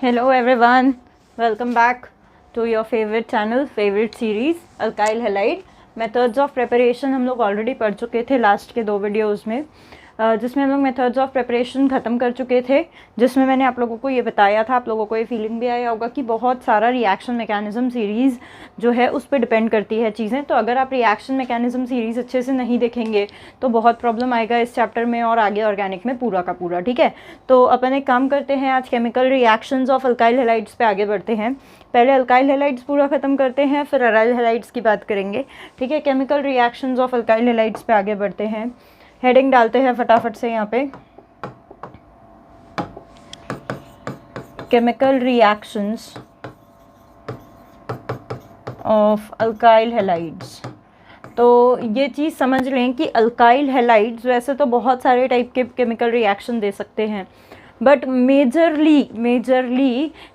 Hello everyone, welcome back to your favorite channel, favorite series alkyl halide methods of preparation. हम लोग already पढ़ चुके थे last के 2 वीडियोज़ में, जिसमें हम लोग मेथड्स ऑफ प्रिपरेशन ख़त्म कर चुके थे, जिसमें मैंने आप लोगों को ये बताया था, आप लोगों को ये फीलिंग भी आया होगा कि बहुत सारा रिएक्शन मैकेनिज़्म सीरीज़ जो है उस पर डिपेंड करती है चीज़ें। तो अगर आप रिएक्शन मैकेनिज़्म सीरीज़ अच्छे से नहीं देखेंगे तो बहुत प्रॉब्लम आएगा इस चैप्टर में और आगे ऑर्गेनिक में पूरा का पूरा। ठीक है, तो अपन एक काम करते हैं, आज chemical reactions of alkyl halides पे आगे बढ़ते हैं। पहले अल्काइल हैलाइड्स पूरा ख़त्म करते हैं, फिर अराइल हैलाइड्स की बात करेंगे। ठीक है, chemical reactions of alkyl halides पे आगे बढ़ते हैं। हेडिंग डालते हैं फटाफट से यहाँ पे, chemical reactions of alkyl halides. तो ये चीज़ समझ लें कि अल्काइल हैलाइड्स वैसे तो बहुत सारे टाइप के केमिकल रिएक्शन दे सकते हैं, बट मेजरली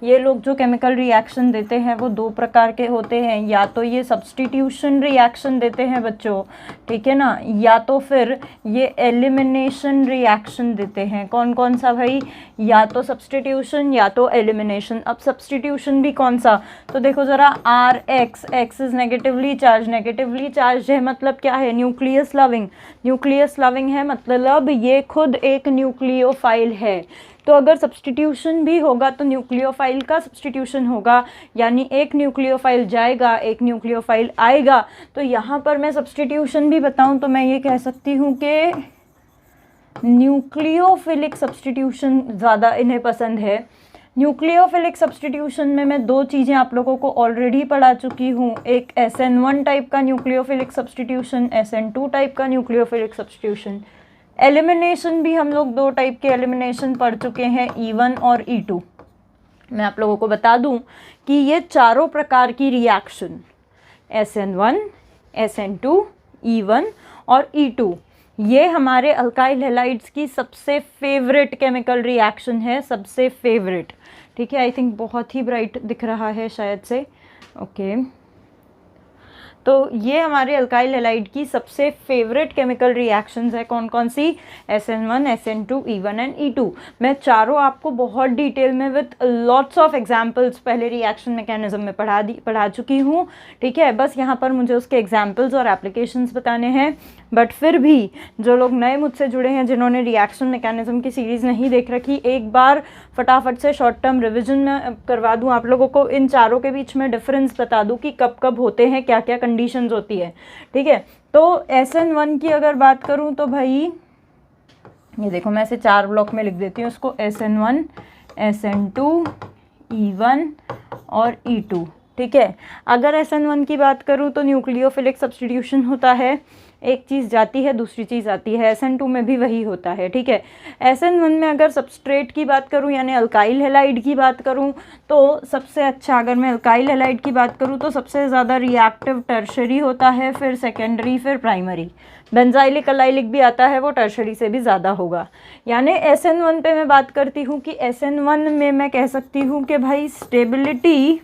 ये लोग जो केमिकल रिएक्शन देते हैं वो 2 प्रकार के होते हैं। या तो ये सब्स्टिट्यूशन रिएक्शन देते हैं बच्चों, ठीक है ना, या तो फिर ये एलिमिनेशन रिएक्शन देते हैं। कौन कौन सा भाई? या तो सब्स्टिट्यूशन या तो एलिमिनेशन। अब सब्स्टिट्यूशन भी कौन सा? तो देखो ज़रा, RX, X is negatively charge है, मतलब क्या है? न्यूक्लियस लविंग है, मतलब ये खुद एक न्यूक्लियोफाइल है। तो अगर सब्स्टिट्यूशन भी होगा तो न्यूक्लियोफाइल का सब्स्टिट्यूशन होगा, यानी एक न्यूक्लियोफाइल जाएगा, एक न्यूक्लियोफाइल आएगा। तो यहाँ पर मैं सब्स्टिट्यूशन भी बताऊँ तो मैं ये कह सकती हूँ कि न्यूक्लियोफिलिक सब्स्टिट्यूशन ज़्यादा इन्हें पसंद है। न्यूक्लियोफिलिक सब्स्टिट्यूशन में मैं 2 चीज़ें आप लोगों को ऑलरेडी पढ़ा चुकी हूँ, एक SN1 टाइप का न्यूक्लियोफिलिक सब्स्टिट्यूशन, SN2 टाइप का न्यूक्लियोफिलिक सब्स्टिट्यूशन। एलिमिनेशन भी हम लोग 2 टाइप के एलिमिनेशन पढ़ चुके हैं, E1 और E2। मैं आप लोगों को बता दूं कि ये चारों प्रकार की रिएक्शन, SN1, SN2, E1 और E2, ये हमारे अल्काइल हैलाइड्स की सबसे फेवरेट केमिकल रिएक्शन है, सबसे फेवरेट। ठीक है, आई थिंक बहुत ही ब्राइट दिख रहा है शायद से, ओके। तो ये हमारे अल्काइल हैलाइड की सबसे फेवरेट केमिकल रिएक्शंस है। कौन कौन सी? SN1, SN2, E1 and E2। मैं चारों आपको बहुत डिटेल में विथ लॉट्स ऑफ एग्जांपल्स पहले रिएक्शन मैकेनिज्म में पढ़ा चुकी हूँ। ठीक है, बस यहाँ पर मुझे उसके एग्जांपल्स और एप्लीकेशंस बताने हैं। बट फिर भी जो लोग नए मुझसे जुड़े हैं, जिन्होंने रिएक्शन मैकेनिज्म की सीरीज़ नहीं देख रखी, एक बार फटाफट से शॉर्ट टर्म रिविजन में करवा दूं आप लोगों को, इन चारों के बीच में डिफरेंस बता दूं कि कब कब होते हैं, क्या क्या कंडीशंस होती है। ठीक है, तो SN1 की अगर बात करूं तो भाई ये देखो, मैं इसे 4 ब्लॉक में लिख देती हूँ उसको, SN1, SN2, E1 और E2। ठीक है, अगर SN1 की बात करूँ तो न्यूक्लियोफिलिक सब्स्टिट्यूशन होता है, एक चीज़ जाती है दूसरी चीज़ आती है। SN2 में भी वही होता है। ठीक है, SN1 में अगर सबस्ट्रेट की बात करूं यानी अल्काइल हैलाइड की बात करूं तो सबसे अच्छा, अगर मैं अल्काइल हैलाइड की बात करूं तो सबसे ज़्यादा रिएक्टिव टर्शरी होता है, फिर सेकेंडरी, फिर प्राइमरी। बेंजाइलिक अलाइलिक भी आता है, वो टर्शरी से भी ज़्यादा होगा। यानी SN1 पे मैं बात करती हूँ कि SN1 में मैं कह सकती हूँ कि भाई स्टेबिलिटी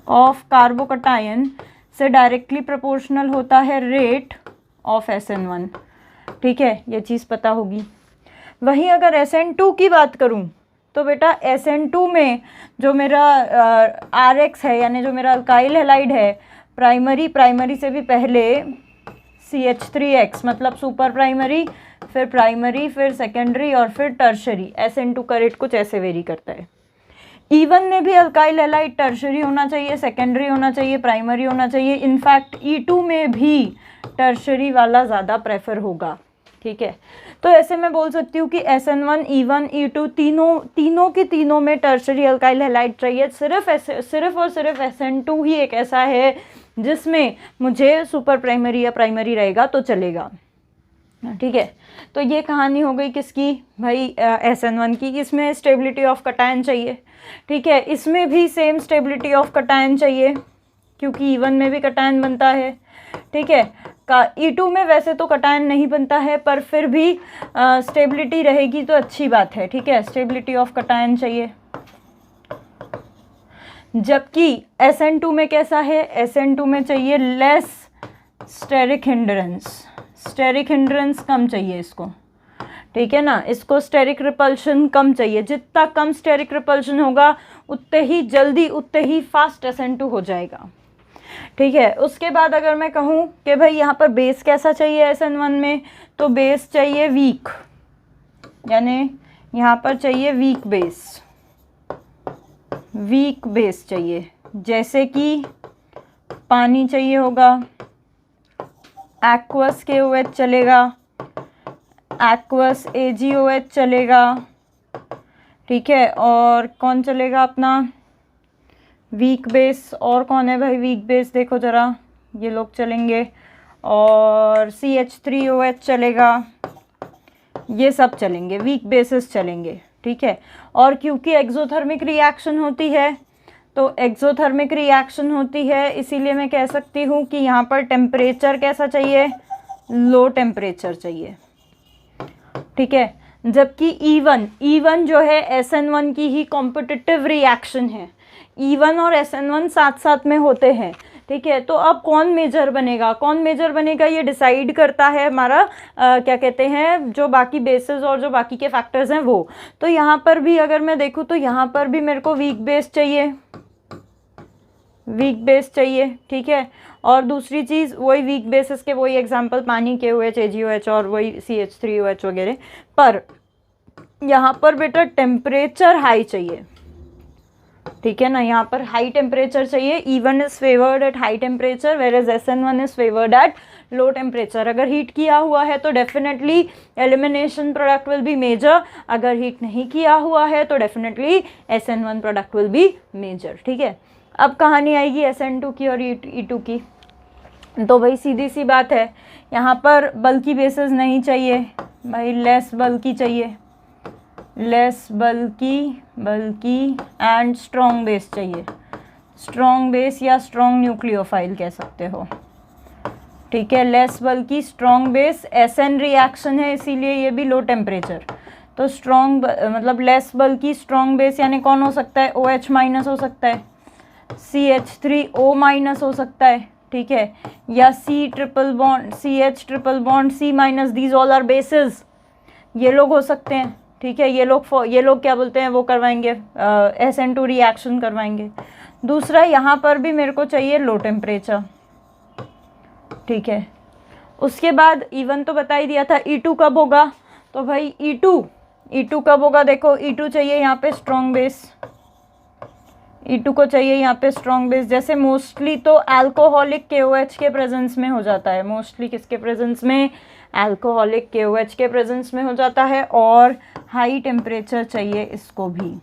ऑफ कार्बोकटायन से डायरेक्टली प्रोपोर्शनल होता है रेट ऑफ SN1। ठीक है, ये चीज़ पता होगी। वहीं अगर SN2 की बात करूं तो बेटा SN2 में जो मेरा RX है, यानी जो मेरा अल्काइल हैलाइड है, प्राइमरी से भी पहले CH3X, मतलब सुपर प्राइमरी, फिर प्राइमरी, फिर सेकेंडरी और फिर टर्शरी। SN2 का रेट कुछ ऐसे वेरी करता है। E1 में भी अल्काइल हैलाइड टर्शरी होना चाहिए, सेकेंडरी होना चाहिए, प्राइमरी होना चाहिए। इनफैक्ट E2 में भी टर्शरी वाला ज़्यादा प्रेफर होगा। ठीक है, तो ऐसे मैं बोल सकती हूँ कि SN1, E1, E2 तीनों में टर्शरी अल्काइल हैलाइड चाहिए। सिर्फ और सिर्फ SN2 ही एक ऐसा है जिसमें मुझे सुपर प्राइमरी या प्राइमरी रहेगा तो चलेगा। ठीक है, तो ये कहानी हो गई किसकी भाई? SN1 की। इसमें स्टेबिलिटी ऑफ कटायन चाहिए। ठीक है, इसमें भी सेम स्टेबिलिटी ऑफ कटायन चाहिए क्योंकि E1 में भी कटायन बनता है। ठीक है, E2 में वैसे तो कटायन नहीं बनता है, पर फिर भी स्टेबिलिटी रहेगी तो अच्छी बात है। ठीक है, स्टेबिलिटी ऑफ कटायन चाहिए। जबकि SN2 में कैसा है? SN2 में चाहिए लेस स्टेरिक हिंड्रेंस कम चाहिए इसको। ठीक है ना। इसको स्टेरिक रिपल्शन कम चाहिए, जितना कम स्टेरिक रिपल्शन होगा उतने ही जल्दी उतने ही फास्ट SN2 हो जाएगा। ठीक है, उसके बाद अगर मैं कहूँ कि भाई यहाँ पर बेस कैसा चाहिए SN1 में, तो बेस चाहिए वीक, यानी यहाँ पर चाहिए वीक बेस चाहिए, जैसे कि पानी चाहिए होगा, एक्वस KOH चलेगा, एक्वस AgOH चलेगा। ठीक है, और कौन चलेगा अपना वीक बेस, और कौन है भाई वीक बेस, देखो ज़रा, ये लोग चलेंगे, और CH3OH चलेगा, ये सब चलेंगे, वीक बेसिस चलेंगे। ठीक है, और क्योंकि एक्सोथर्मिक रिएक्शन होती है, तो एक्सोथर्मिक रिएक्शन होती है इसीलिए मैं कह सकती हूँ कि यहाँ पर टेम्परेचर कैसा चाहिए, लो टेम्परेचर चाहिए। ठीक है, जबकि E1 जो है SN1 की ही कॉम्पिटिटिव रिएक्शन है, E1 और SN1 साथ साथ में होते हैं। ठीक है, तो अब कौन मेजर बनेगा ये डिसाइड करता है हमारा क्या कहते हैं, जो बाकी बेसिस और जो बाकी के फैक्टर्स हैं वो। तो यहाँ पर भी अगर मैं देखूँ तो यहाँ पर भी मेरे को वीक बेस चाहिए। ठीक है, और दूसरी चीज़ वही वीक बेसिस के वही एग्जांपल, पानी KOH AgOH और वही CH3OH वगैरह, पर यहाँ पर बेटा टेम्परेचर हाई चाहिए। ठीक है ना, यहाँ पर हाई टेम्परेचर चाहिए। E1 is favoured at high temperature where SN1 is favoured at low temperature. अगर हीट किया हुआ है तो definitely elimination product will be major, अगर हीट नहीं किया हुआ है तो definitely SN1 product will be major. ठीक है, अब कहानी आएगी SN2 की और E2 की। तो भाई सीधी सी बात है, यहाँ पर बल्कि बेसिस नहीं चाहिए भाई, लेस बल्की चाहिए, लेस बल्कि एंड स्ट्रॉन्ग बेस चाहिए, स्ट्रॉन्ग बेस या स्ट्रॉन्ग न्यूक्लियोफाइल कह सकते हो। ठीक है, लेस बल्कि स्ट्रॉन्ग बेस, SN रिएक्शन है इसीलिए ये भी लो टेम्परेचर, तो स्ट्रॉन्ग मतलब लेस बल्कि स्ट्रॉन्ग बेस यानी कौन हो सकता है, OH माइनस हो सकता है, CH3O माइनस हो सकता है। ठीक है, या CH triple bond C minus, these all are basis, ये लोग हो सकते हैं। ठीक है, ये लोग क्या बोलते हैं, वो करवाएंगे SN2 रिएक्शन करवाएंगे। दूसरा यहाँ पर भी मेरे को चाहिए लो टेम्परेचर। ठीक है, उसके बाद E1 तो बता ही दिया था, E2 कब होगा, तो भाई E2 कब होगा, देखो E2 चाहिए यहाँ पे स्ट्रॉन्ग बेस, E2 को चाहिए यहाँ पे स्ट्रॉन्ग बेस। जैसे मोस्टली तो अल्कोहलिक KOH के प्रेजेंस में हो जाता है, मोस्टली किसके प्रेजेंस में, अल्कोहलिक KOH के प्रेजेंस में हो जाता है, और हाई टेम्परेचर चाहिए इसको भी।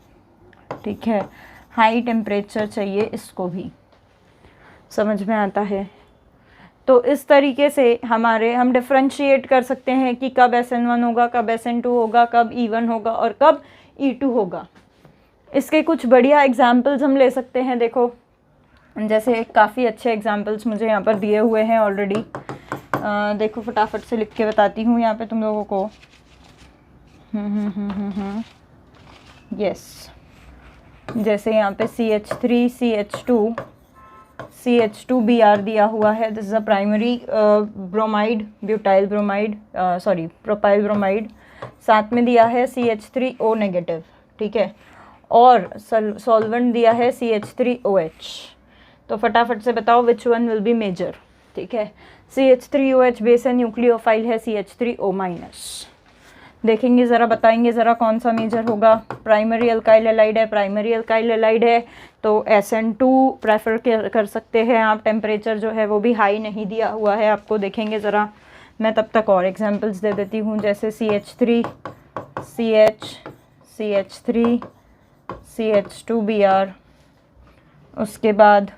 ठीक है, हाई टेम्परेचर चाहिए इसको भी, समझ में आता है। तो इस तरीके से हम डिफ्रेंशिएट कर सकते हैं कि कब SN1 होगा, कब SN2 होगा, कब E1 होगा और कब E2 होगा। इसके कुछ बढ़िया एग्जाम्पल्स हम ले सकते हैं। देखो, जैसे काफ़ी अच्छे एग्जाम्पल्स मुझे यहाँ पर दिए हुए हैं ऑलरेडी। देखो फटाफट से लिख के बताती हूँ यहाँ पे तुम लोगों को। यस, जैसे यहाँ पे CH3CH2Br दिया हुआ है, this is a primary bromide, butyl bromide, propyl bromide. साथ में दिया है CH3O नेगेटिव। ठीक है, और सॉल्वेंट दिया है CH3OH। तो फटाफट से बताओ which one will be major. ठीक है, CH3OH बेस है, न्यूक्लियोफाइल है CH3O माइनस। देखेंगे ज़रा, बताएंगे ज़रा कौन सा मेजर होगा। प्राइमरी अल्काइल एलाइड है तो SN2 प्रेफर कर सकते हैं आप। टेम्परेचर जो है वो भी हाई नहीं दिया हुआ है आपको, देखेंगे ज़रा। मैं तब तक और एग्जांपल्स दे देती हूँ, जैसे CH3 CH2Br, उसके बाद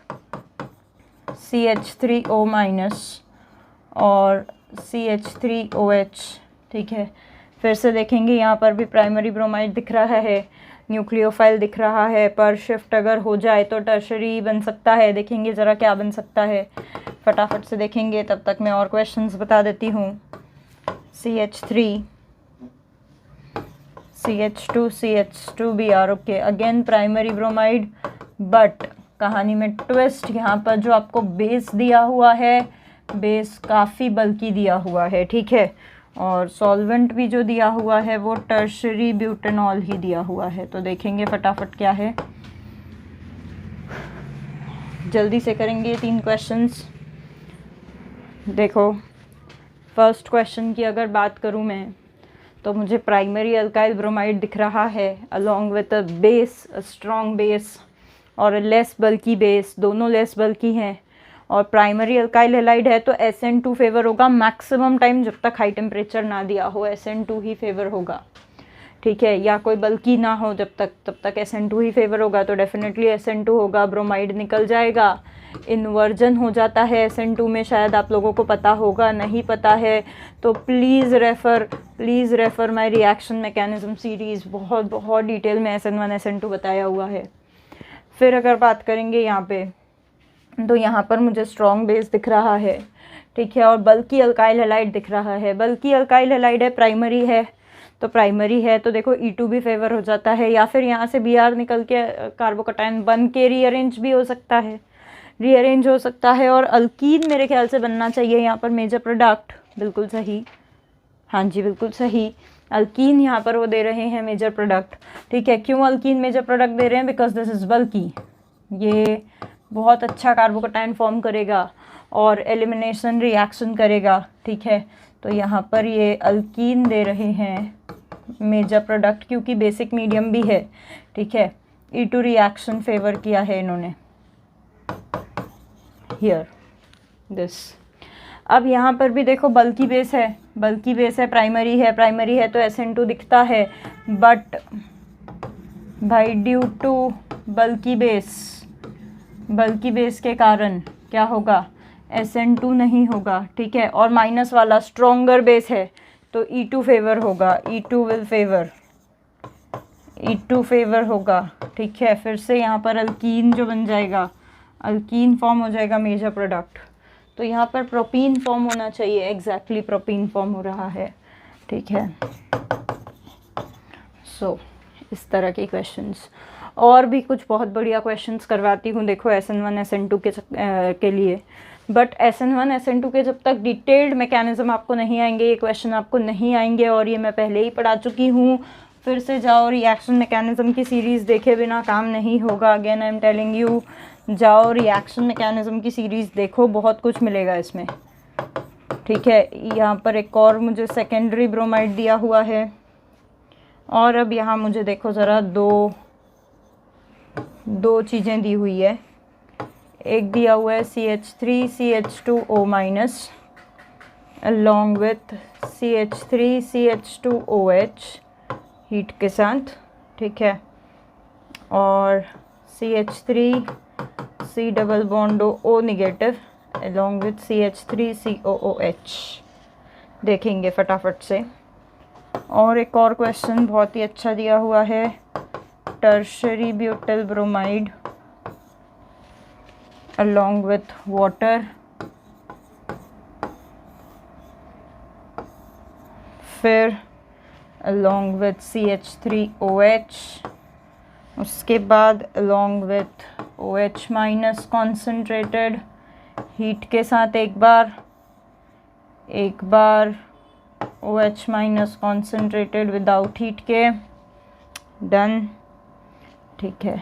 CH3O माइनस और CH3OH। ठीक है, फिर से देखेंगे यहाँ पर भी प्राइमरी ब्रोमाइड दिख रहा है, न्यूक्लियोफाइल दिख रहा है, पर शिफ्ट अगर हो जाए तो टर्शरी बन सकता है। देखेंगे ज़रा क्या बन सकता है, फटाफट से देखेंगे। तब तक मैं और क्वेश्चंस बता देती हूँ। CH3 CH2 CH2Br, okay, again primary bromide, but कहानी में ट्विस्ट, यहाँ पर जो आपको बेस दिया हुआ है, बेस काफ़ी बल्कि दिया हुआ है। ठीक है, और सॉल्वेंट भी जो दिया हुआ है वो टर्शरी ब्यूटेनॉल ही दिया हुआ है। तो देखेंगे फटाफट क्या है, जल्दी से करेंगे ये 3 क्वेश्चंस। देखो फर्स्ट क्वेश्चन की अगर बात करूँ मैं, तो मुझे प्राइमरी अल्काइल ब्रोमाइड दिख रहा है along with a base, a strong base और लेस बल्की बेस, दोनों लेस बल्की हैं। और प्राइमरी अल्काइल हैलाइड है तो SN2 फेवर होगा मैक्सिमम टाइम, जब तक हाई टेम्परेचर ना दिया हो SN2 ही फेवर होगा, ठीक है, या कोई बल्कि ना हो जब तक, तब तक SN2 ही फेवर होगा। तो डेफिनेटली SN2 होगा, ब्रोमाइड निकल जाएगा। इन्वर्जन हो जाता है SN2 में, शायद आप लोगों को पता होगा, नहीं पता है तो please refer my reaction mechanism series, बहुत बहुत डिटेल में SN1 SN2 बताया हुआ है। फिर अगर बात करेंगे यहाँ पे, तो यहाँ पर मुझे स्ट्रॉन्ग बेस दिख रहा है, ठीक है, और बल्कि अल्काइल हैलाइड दिख रहा है। बल्कि अल्काइल हैलाइड है, प्राइमरी है, तो प्राइमरी है तो देखो E2 भी फेवर हो जाता है, या फिर यहाँ से Br निकल के कार्बोकटायन बन के रीअरेंज भी हो सकता है, रीअरेंज हो सकता है। और अल्कीन मेरे ख्याल से बनना चाहिए यहाँ पर मेजर प्रोडक्ट, बिल्कुल सही, हाँ जी बिल्कुल सही, अल्कीन यहाँ पर वो दे रहे हैं मेजर प्रोडक्ट, ठीक है। क्यों अल्कीन मेजर प्रोडक्ट दे रहे हैं? बिकॉज दिस इज़ बल्की, ये बहुत अच्छा कार्बोकटायन फॉर्म करेगा और एलिमिनेशन रिएक्शन करेगा, ठीक है। तो यहाँ पर ये अल्कीन दे रहे हैं मेजर प्रोडक्ट, क्योंकि बेसिक मीडियम भी है, ठीक है। E2 रिएक्शन फेवर किया है इन्होंने हियर दिस। अब यहाँ पर भी देखो बल्की बेस है, बल्की बेस है, प्राइमरी है तो SN2 दिखता है, बट भाई ड्यू टू बल्की बेस के कारण क्या होगा? SN2 नहीं होगा, ठीक है। और माइनस वाला स्ट्रॉन्गर बेस है तो E2 फेवर होगा, E2 will favour, E2 favour होगा, ठीक है। फिर से यहाँ पर अल्कीन जो बन जाएगा, अल्कीन फॉर्म हो जाएगा मेजर प्रोडक्ट, तो यहाँ पर प्रोपीन फॉर्म होना चाहिए, एग्जैक्टली प्रोपीन फॉर्म हो रहा है, ठीक है। सो इस तरह के क्वेश्चंस, और भी कुछ बहुत बढ़िया क्वेश्चंस करवाती हूँ, देखो SN1 SN2 के लिए। बट SN1 SN2 के जब तक डिटेल्ड मैकेनिज्म आपको नहीं आएंगे, ये क्वेश्चन आपको नहीं आएंगे, और ये मैं पहले ही पढ़ा चुकी हूँ। फिर से जाओ रिएक्शन मैकेनिज्म की सीरीज़ देखे बिना काम नहीं होगा, again I am telling you, जाओ रिएक्शन मैकेनिज्म की सीरीज़ देखो, बहुत कुछ मिलेगा इसमें, ठीक है। यहाँ पर एक और मुझे सेकेंडरी ब्रोमाइड दिया हुआ है, और अब यहाँ मुझे देखो ज़रा दो चीज़ें दी हुई है। एक दिया हुआ है CH3CH2O minus along with CH3CH2OH heat के साथ, ठीक है, और CH3C double bond O negative along with CH3COOH, देखेंगे फटाफट से। और एक और क्वेश्चन बहुत ही अच्छा दिया हुआ है, tertiary butyl bromide along with water, फिर along with CH3OH, उसके बाद along with OH minus concentrated heat के साथ एक बार OH minus concentrated without heat के, डन, ठीक है।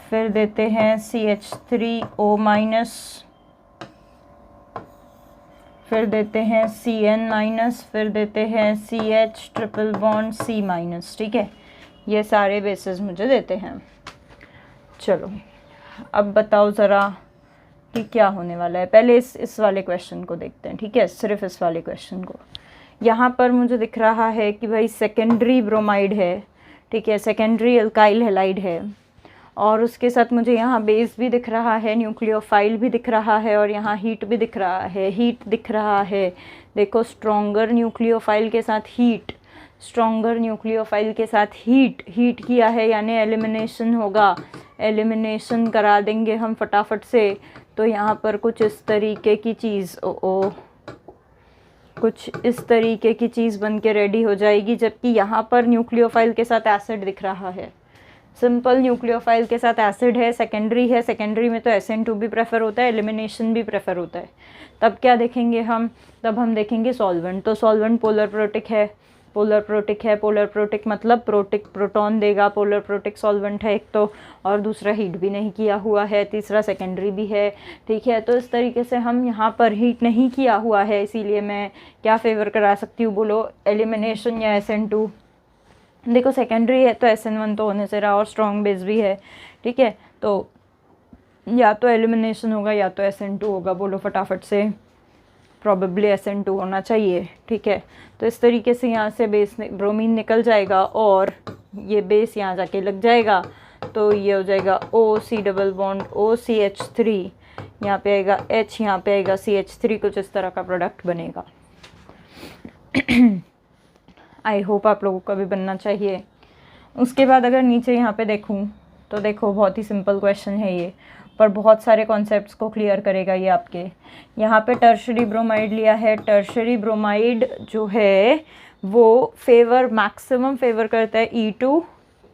फिर देते हैं CH3O माइनस, फिर देते हैं CN माइनस, फिर देते हैं CH triple bond C minus, ठीक है। ये सारे बेसिस मुझे देते हैं। चलो अब बताओ ज़रा कि क्या होने वाला है। पहले इस वाले क्वेश्चन को देखते हैं, ठीक है, सिर्फ इस वाले क्वेश्चन को। यहाँ पर मुझे दिख रहा है कि भाई सेकेंडरी ब्रोमाइड है, ठीक है, सेकेंडरी अल्काइल हैलाइड है, और उसके साथ मुझे यहाँ बेस भी दिख रहा है, न्यूक्लियोफाइल भी दिख रहा है, और यहाँ हीट भी दिख रहा है, हीट दिख रहा है। देखो स्ट्रॉन्गर न्यूक्लियोफाइल के साथ हीट, स्ट्रॉन्गर न्यूक्लियोफाइल के साथ हीट किया है, यानी एलिमिनेशन होगा, एलिमिनेशन करा देंगे हम फटाफट से। तो यहाँ पर कुछ इस तरीके की चीज़ कुछ इस तरीके की चीज़ बन के रेडी हो जाएगी, जबकि यहाँ पर न्यूक्लियोफाइल के साथ एसिड दिख रहा है, सिंपल न्यूक्लियोफाइल के साथ एसिड है, सेकेंडरी है, सेकेंडरी में तो SN2 भी प्रेफर होता है, एलिमिनेशन भी प्रेफर होता है। तब क्या देखेंगे हम, तब हम देखेंगे सॉल्वेंट। तो सॉल्वेंट पोलर प्रोटिक है, पोलर प्रोटिक है, पोलर प्रोटिक मतलब प्रोटिक प्रोटॉन देगा, पोलर प्रोटिक सॉल्वेंट है एक तो, और दूसरा हीट भी नहीं किया हुआ है, तीसरा सेकेंडरी भी है, ठीक है। तो इस तरीके से हम यहाँ पर हीट नहीं किया हुआ है, इसीलिए मैं क्या फेवर करा सकती हूँ, बोलो एलिमिनेशन या SN2। देखो सेकेंडरी है तो SN1 तो होने से रहा, और स्ट्रॉन्ग बेस भी है, ठीक है। तो या तो एलिमिनेशन होगा या तो SN2 होगा, बोलो फटाफट से। प्रॉबेबली SN2 होना चाहिए, ठीक है। तो इस तरीके से यहाँ से बेस ब्रोमीन निकल जाएगा और ये बेस यहाँ जाके लग जाएगा, तो ये हो जाएगा OC डबल बॉन्ड OCH3, यहाँ पे आएगा H, यहाँ पे आएगा CH3, कुछ इस तरह का प्रोडक्ट बनेगा। आई होप आप लोगों को भी बनना चाहिए। उसके बाद अगर नीचे यहाँ पे देखूँ तो देखो बहुत ही सिंपल क्वेश्चन है ये, पर बहुत सारे कॉन्सेप्ट्स को क्लियर करेगा ये आपके। यहाँ पे टर्शरी ब्रोमाइड लिया है, टर्शरी ब्रोमाइड जो है वो मैक्सिमम फेवर करता है E2,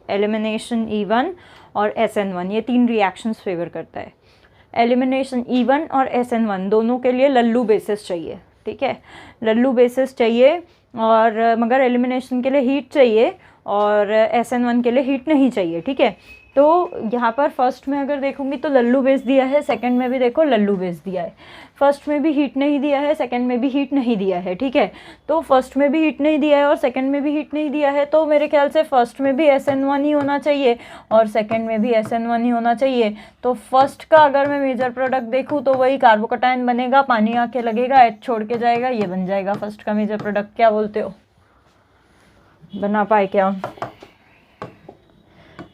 एलिमिनेशन E1 और SN1, ये 3 रिएक्शंस फेवर करता है। एलिमिनेशन E1 और SN1 दोनों के लिए लल्लू बेसिस चाहिए, ठीक है, लल्लू बेसिस चाहिए, और मगर एलिमिनेशन के लिए हीट चाहिए और SN1 के लिए हीट नहीं चाहिए, ठीक है। तो यहाँ पर फर्स्ट में अगर देखूँगी तो लल्लू बेस दिया है, सेकंड में भी देखो लल्लू बेस दिया है, फर्स्ट में भी हीट नहीं दिया है, सेकंड में भी हीट नहीं दिया है, ठीक है। तो फर्स्ट में भी हीट नहीं दिया है और सेकंड में भी हीट नहीं दिया है, तो मेरे ख्याल से फर्स्ट में भी SN1 ही होना चाहिए और सेकंड में भी SN1 ही होना चाहिए। तो फर्स्ट का अगर मैं मेजर प्रोडक्ट देखूँ तो वही कार्बोकटायन बनेगा, पानी आके लगेगा, H छोड़ के जाएगा, ये बन जाएगा फर्स्ट का मेजर प्रोडक्ट। क्या बोलते हो, बना पाए क्या?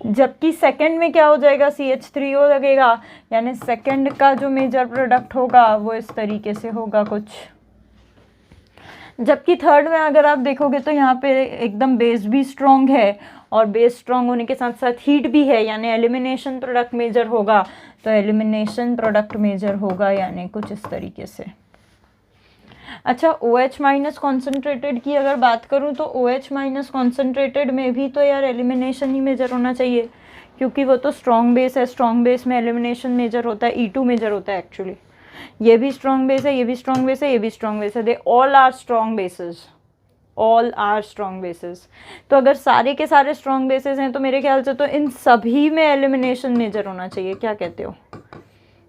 जबकि सेकंड में क्या हो जाएगा, CH3O लगेगा, यानी सेकंड का जो मेजर प्रोडक्ट होगा वो इस तरीके से होगा कुछ। जबकि थर्ड में अगर आप देखोगे तो यहाँ पे एकदम बेस भी स्ट्रॉन्ग है और बेस स्ट्रॉन्ग होने के साथ साथ हीट भी है, यानी एलिमिनेशन प्रोडक्ट मेजर होगा, तो एलिमिनेशन प्रोडक्ट मेजर होगा यानी कुछ इस तरीके से। अच्छा, OH माइनस कॉन्सेंट्रेटेड की अगर बात करूँ तो OH माइनस कॉन्सेंट्रेटेड में भी तो यार एलिमिनेशन ही मेजर होना चाहिए, क्योंकि वो तो स्ट्रॉन्ग बेस है, स्ट्रॉन्ग बेस में एलिमिनेशन मेजर होता है, E2 मेजर होता है एक्चुअली। ये भी स्ट्रॉन्ग बेस है, ये भी स्ट्रॉन्ग बेस है, ये भी स्ट्रॉन्ग बेस है, they all are strong bases, all are strong bases. तो अगर सारे के सारे स्ट्रॉन्ग बेसिस हैं तो मेरे ख्याल से तो इन सभी में एलिमिनेशन मेजर होना चाहिए। क्या कहते हो?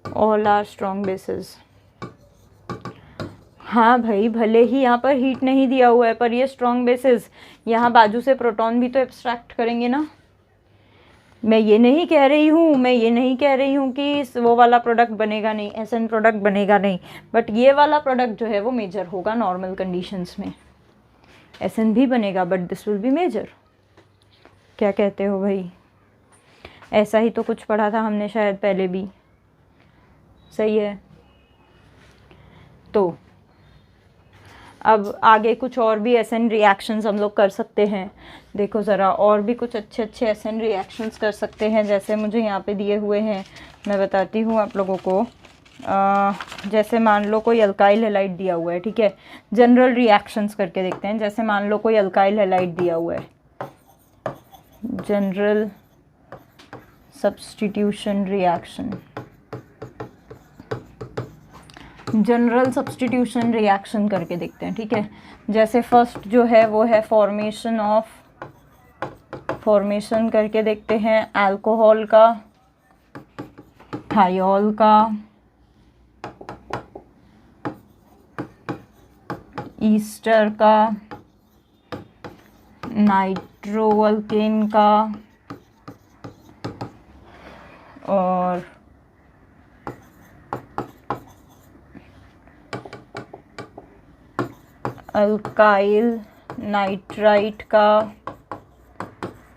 All are strong bases. हाँ भाई, भले ही यहाँ पर हीट नहीं दिया हुआ है पर ये स्ट्रॉन्ग बेसिस, यहाँ बाजू से प्रोटॉन भी तो एब्स्ट्रैक्ट करेंगे ना। मैं ये नहीं कह रही हूँ कि वो वाला प्रोडक्ट बनेगा नहीं, SN प्रोडक्ट बनेगा नहीं, बट ये वाला प्रोडक्ट जो है वो मेजर होगा नॉर्मल कंडीशंस में। SN भी बनेगा but this will be major. क्या कहते हो भाई? ऐसा ही तो कुछ पढ़ा था हमने शायद पहले भी, सही है। तो अब आगे कुछ और भी SN रिएक्शंस हम लोग कर सकते हैं। देखो ज़रा, और भी कुछ अच्छे अच्छे SN रिएक्शंस कर सकते हैं, जैसे मुझे यहाँ पे दिए हुए हैं, मैं बताती हूँ आप लोगों को। जैसे मान लो कोई अल्काइल हैलाइड दिया हुआ है, ठीक है, जनरल रिएक्शंस करके देखते हैं। जैसे मान लो कोई अल्काइल हैलाइड दिया हुआ है, general substitution reaction, general substitution reaction करके देखते हैं, ठीक है। जैसे फर्स्ट जो है वो है फॉर्मेशन करके देखते हैं अल्कोहल का, थायोल का, ईस्टर का, नाइट्रोअल्केन का और अल्काइल नाइट्राइट का,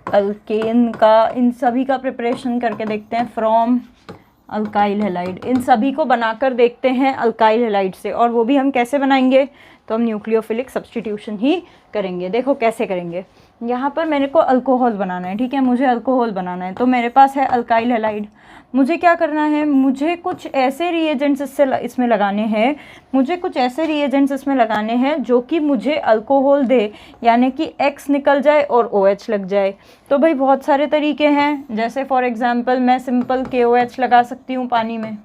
अल्केन का, इन सभी का प्रिपरेशन करके देखते हैं फ्रॉम अल्काइल हैलाइड। इन सभी को बनाकर देखते हैं अल्काइल हैलाइड से, और वो भी हम कैसे बनाएंगे, तो हम न्यूक्लियोफिलिक सब्स्टिट्यूशन ही करेंगे। देखो कैसे करेंगे, यहाँ पर मेरे को अल्कोहल बनाना है, ठीक है, मुझे अल्कोहल बनाना है। तो मेरे पास है अल्काइल हैलाइड। मुझे क्या करना है, मुझे कुछ ऐसे रिएजेंट्स इसमें लगाने हैं, मुझे कुछ ऐसे रिएजेंट्स इसमें लगाने हैं जो कि मुझे अल्कोहल दे, यानी कि X निकल जाए और OH लग जाए। तो भाई बहुत सारे तरीके हैं, जैसे फॉर एग्जांपल मैं सिंपल KOH लगा सकती हूँ पानी में,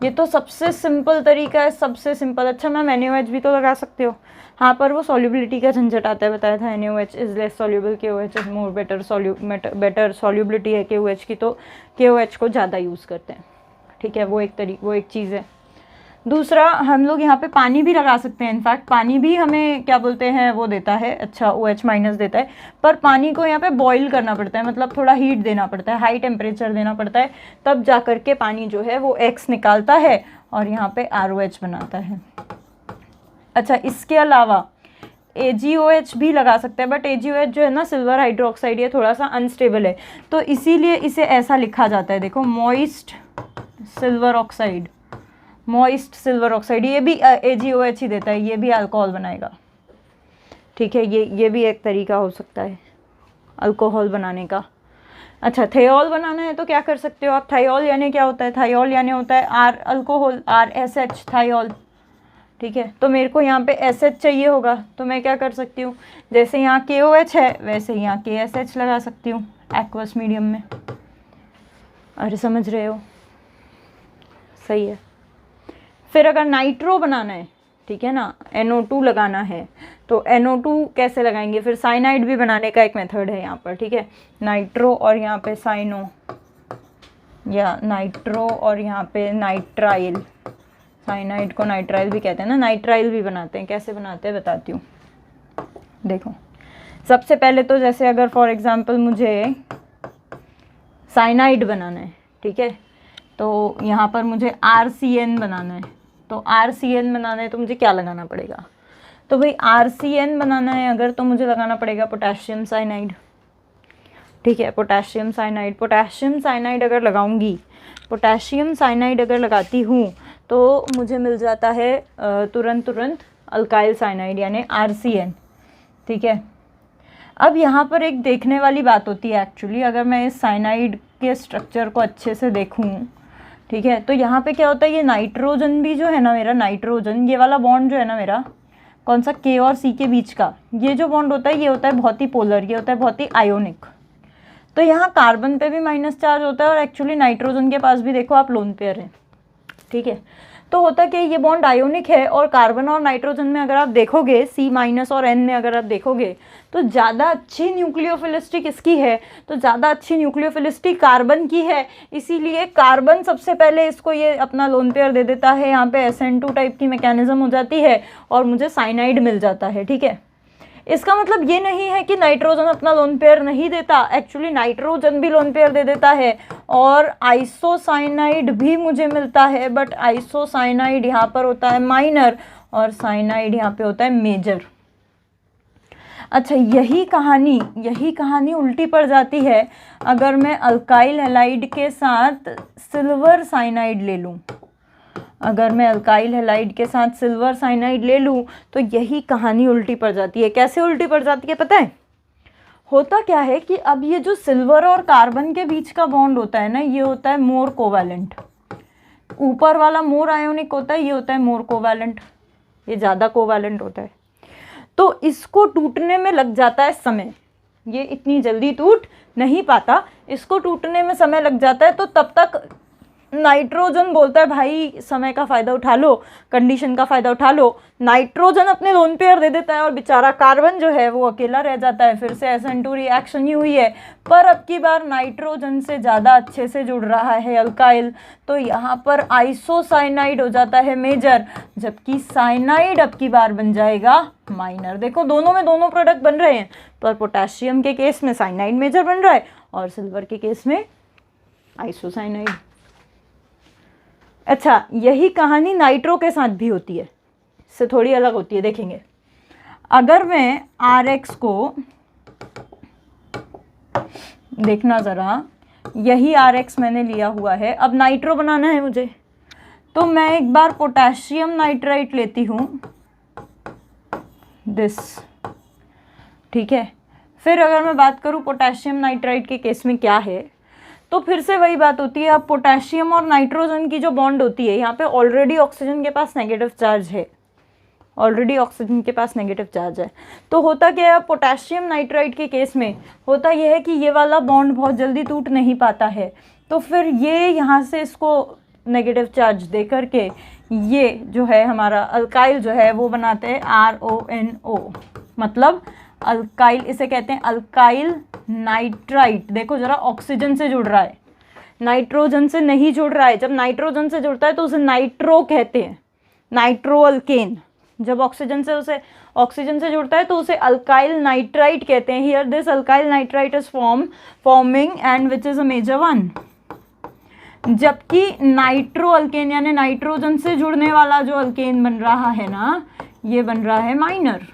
ये तो सबसे सिंपल तरीका है, सबसे सिंपल। अच्छा मैम NaOH भी तो लगा सकते हो, हाँ, पर वो सॉल्युबिलिटी का झंझट आता है, बताया था। NaOH is less soluble, KOH is more better solubility है KOH की, तो KOH को ज़्यादा यूज़ करते हैं, ठीक है, वो एक चीज़ है। दूसरा, हम लोग यहाँ पे पानी भी लगा सकते हैं। इनफैक्ट पानी भी हमें क्या बोलते हैं, वो देता है, अच्छा OH- देता है, पर पानी को यहाँ पे बॉईल करना पड़ता है, मतलब थोड़ा हीट देना पड़ता है, हाई टेम्परेचर देना पड़ता है, तब जा कर के पानी जो है वो X निकालता है और यहाँ पे ROH बनाता है। अच्छा, इसके अलावा AgOH भी लगा सकते हैं, बट AgOH जो है ना सिल्वर हाइड्रोक्साइड, ये थोड़ा सा अनस्टेबल है, तो इसीलिए इसे ऐसा लिखा जाता है, देखो, moist silver oxide, moist silver oxide, ये भी AgOH ही देता है, ये भी अल्कोहल बनाएगा, ठीक है, ये भी एक तरीका हो सकता है अल्कोहल बनाने का। अच्छा, थियोल बनाना है तो क्या कर सकते हो आप, थायोल यानी क्या होता है, थायोल यानी होता है R अल्कोहल, RSH थायोल, ठीक है। तो मेरे को यहाँ पे SH चाहिए होगा, तो मैं क्या कर सकती हूँ, जैसे यहाँ KOH है वैसे यहाँ KSH लगा सकती हूँ एक्वस मीडियम में। अरे समझ रहे हो, सही है। फिर अगर नाइट्रो बनाना है, ठीक है ना, NO2 लगाना है, तो NO2 कैसे लगाएंगे, फिर साइनाइड भी बनाने का एक मेथड है यहाँ पर, ठीक है, नाइट्रो और यहाँ पे साइनो, या नाइट्रो और यहाँ पे नाइट्राइल, साइनाइड को नाइट्राइल भी कहते हैं ना, नाइट्राइल भी बनाते हैं, कैसे बनाते हैं बताती हूँ। देखो, सबसे पहले तो जैसे अगर फॉर एग्जांपल मुझे साइनाइड बनाना है, ठीक है, तो यहाँ पर मुझे RCN बनाना है, तो RCN बनाना है तो मुझे क्या लगाना पड़ेगा, तो भाई RCN बनाना है अगर, तो मुझे लगाना पड़ेगा पोटेशियम साइनाइड, ठीक है, पोटेशियम साइनाइड। पोटेशियम साइनाइड अगर लगाऊंगी, पोटेशियम साइनाइड अगर लगाती हूँ तो मुझे मिल जाता है तुरंत अल्काइल साइनाइड यानी RCN, ठीक है। अब यहाँ पर एक देखने वाली बात होती है एक्चुअली, अगर मैं इस साइनाइड के स्ट्रक्चर को अच्छे से देखूँ, ठीक है, तो यहाँ पे क्या होता है, ये नाइट्रोजन भी जो है ना मेरा, नाइट्रोजन, ये वाला बॉन्ड जो है ना मेरा, कौन सा, K और C के बीच का, ये जो बॉन्ड होता है ये होता है बहुत ही पोलर, ये होता है बहुत ही आयोनिक। तो यहाँ कार्बन पे भी माइनस चार्ज होता है और एक्चुअली नाइट्रोजन के पास भी देखो आप लोन पेयर है, ठीक है। तो होता कि ये बॉन्ड आयोनिक है, और कार्बन और नाइट्रोजन में अगर आप देखोगे C- और N में अगर आप देखोगे तो ज़्यादा अच्छी न्यूक्लियोफिलिसिटी किसकी है, तो ज़्यादा अच्छी न्यूक्लियोफिलिसिटी कार्बन की है, इसीलिए कार्बन सबसे पहले इसको ये अपना लोन पेयर दे देता है, यहाँ पे SN2 टाइप की मैकेनिज्म हो जाती है और मुझे साइनाइड मिल जाता है, ठीक है। इसका मतलब ये नहीं है कि नाइट्रोजन अपना लोन पेयर नहीं देता, एक्चुअली नाइट्रोजन भी लोन पेयर दे देता है और आइसोसाइनाइड भी मुझे मिलता है, बट आइसोसाइनाइड यहाँ पर होता है माइनर और साइनाइड यहाँ पे होता है मेजर। अच्छा, यही कहानी उल्टी पड़ जाती है अगर मैं अल्काइल हैलाइड के साथ सिल्वर साइनाइड ले लूँ, अगर मैं अल्काइल हैलाइड के साथ सिल्वर साइनाइड ले लूँ तो यही कहानी उल्टी पड़ जाती है। कैसे उल्टी पड़ जाती है पता है, होता क्या है कि अब ये जो सिल्वर और कार्बन के बीच का बॉन्ड होता है ना, ये होता है मोर कोवैलेंट, ऊपर वाला मोर आयोनिक होता है, ये होता है मोर कोवैलेंट, ये ज़्यादा कोवैलेंट होता है, तो इसको टूटने में लग जाता है समय, ये इतनी जल्दी टूट नहीं पाता, इसको टूटने में समय लग जाता है। तो तब तक नाइट्रोजन बोलता है भाई समय का फ़ायदा उठा लो, कंडीशन का फ़ायदा उठा लो, नाइट्रोजन अपने लोन पेयर दे देता है और बेचारा कार्बन जो है वो अकेला रह जाता है। फिर से SN2 रिएक्शन ही हुई है, पर अब की बार नाइट्रोजन से ज़्यादा अच्छे से जुड़ रहा है अल्काइल, तो यहाँ पर आइसोसाइनाइड हो जाता है मेजर, जबकि साइनाइड अब की बार बन जाएगा माइनर। देखो दोनों में दोनों प्रोडक्ट बन रहे हैं, पर पोटेशियम के केस में साइनाइड मेजर बन रहा है और सिल्वर के केस में आइसोसाइनाइड। अच्छा, यही कहानी नाइट्रो के साथ भी होती है, इससे थोड़ी अलग होती है, देखेंगे। अगर मैं RX को देखना ज़रा, यही RX मैंने लिया हुआ है, अब नाइट्रो बनाना है मुझे, तो मैं एक बार पोटेशियम नाइट्राइट लेती हूँ, दिस, ठीक है। फिर अगर मैं बात करूँ पोटेशियम नाइट्राइट के केस में क्या है, तो फिर से वही बात होती है, अब पोटेशियम और नाइट्रोजन की जो बॉन्ड होती है यहाँ पे ऑलरेडी ऑक्सीजन के पास नेगेटिव चार्ज है, ऑलरेडी ऑक्सीजन के पास नेगेटिव चार्ज है। तो होता क्या है पोटेशियम नाइट्राइट के केस में, होता यह है कि ये वाला बॉन्ड बहुत जल्दी टूट नहीं पाता है, तो फिर ये यहाँ से इसको नेगेटिव चार्ज दे करके ये जो है हमारा अल्काइल जो है वो बनाते हैं RONO, मतलब अल्काइल, इसे कहते हैं अल्काइल नाइट्राइट। देखो जरा, ऑक्सीजन से जुड़ रहा है, नाइट्रोजन से नहीं जुड़ रहा है। जब नाइट्रोजन से जुड़ता है तो उसे नाइट्रो कहते हैं, नाइट्रो अल्केन। जब ऑक्सीजन से जुड़ता है तो उसे अल्काइल नाइट्राइट कहते हैं। Here this alkyl nitrite is forming and which is a major one. जबकि नाइट्रो अल्केन यानी नाइट्रोजन से जुड़ने वाला जो अल्केन बन रहा है ना, ये बन रहा है माइनर,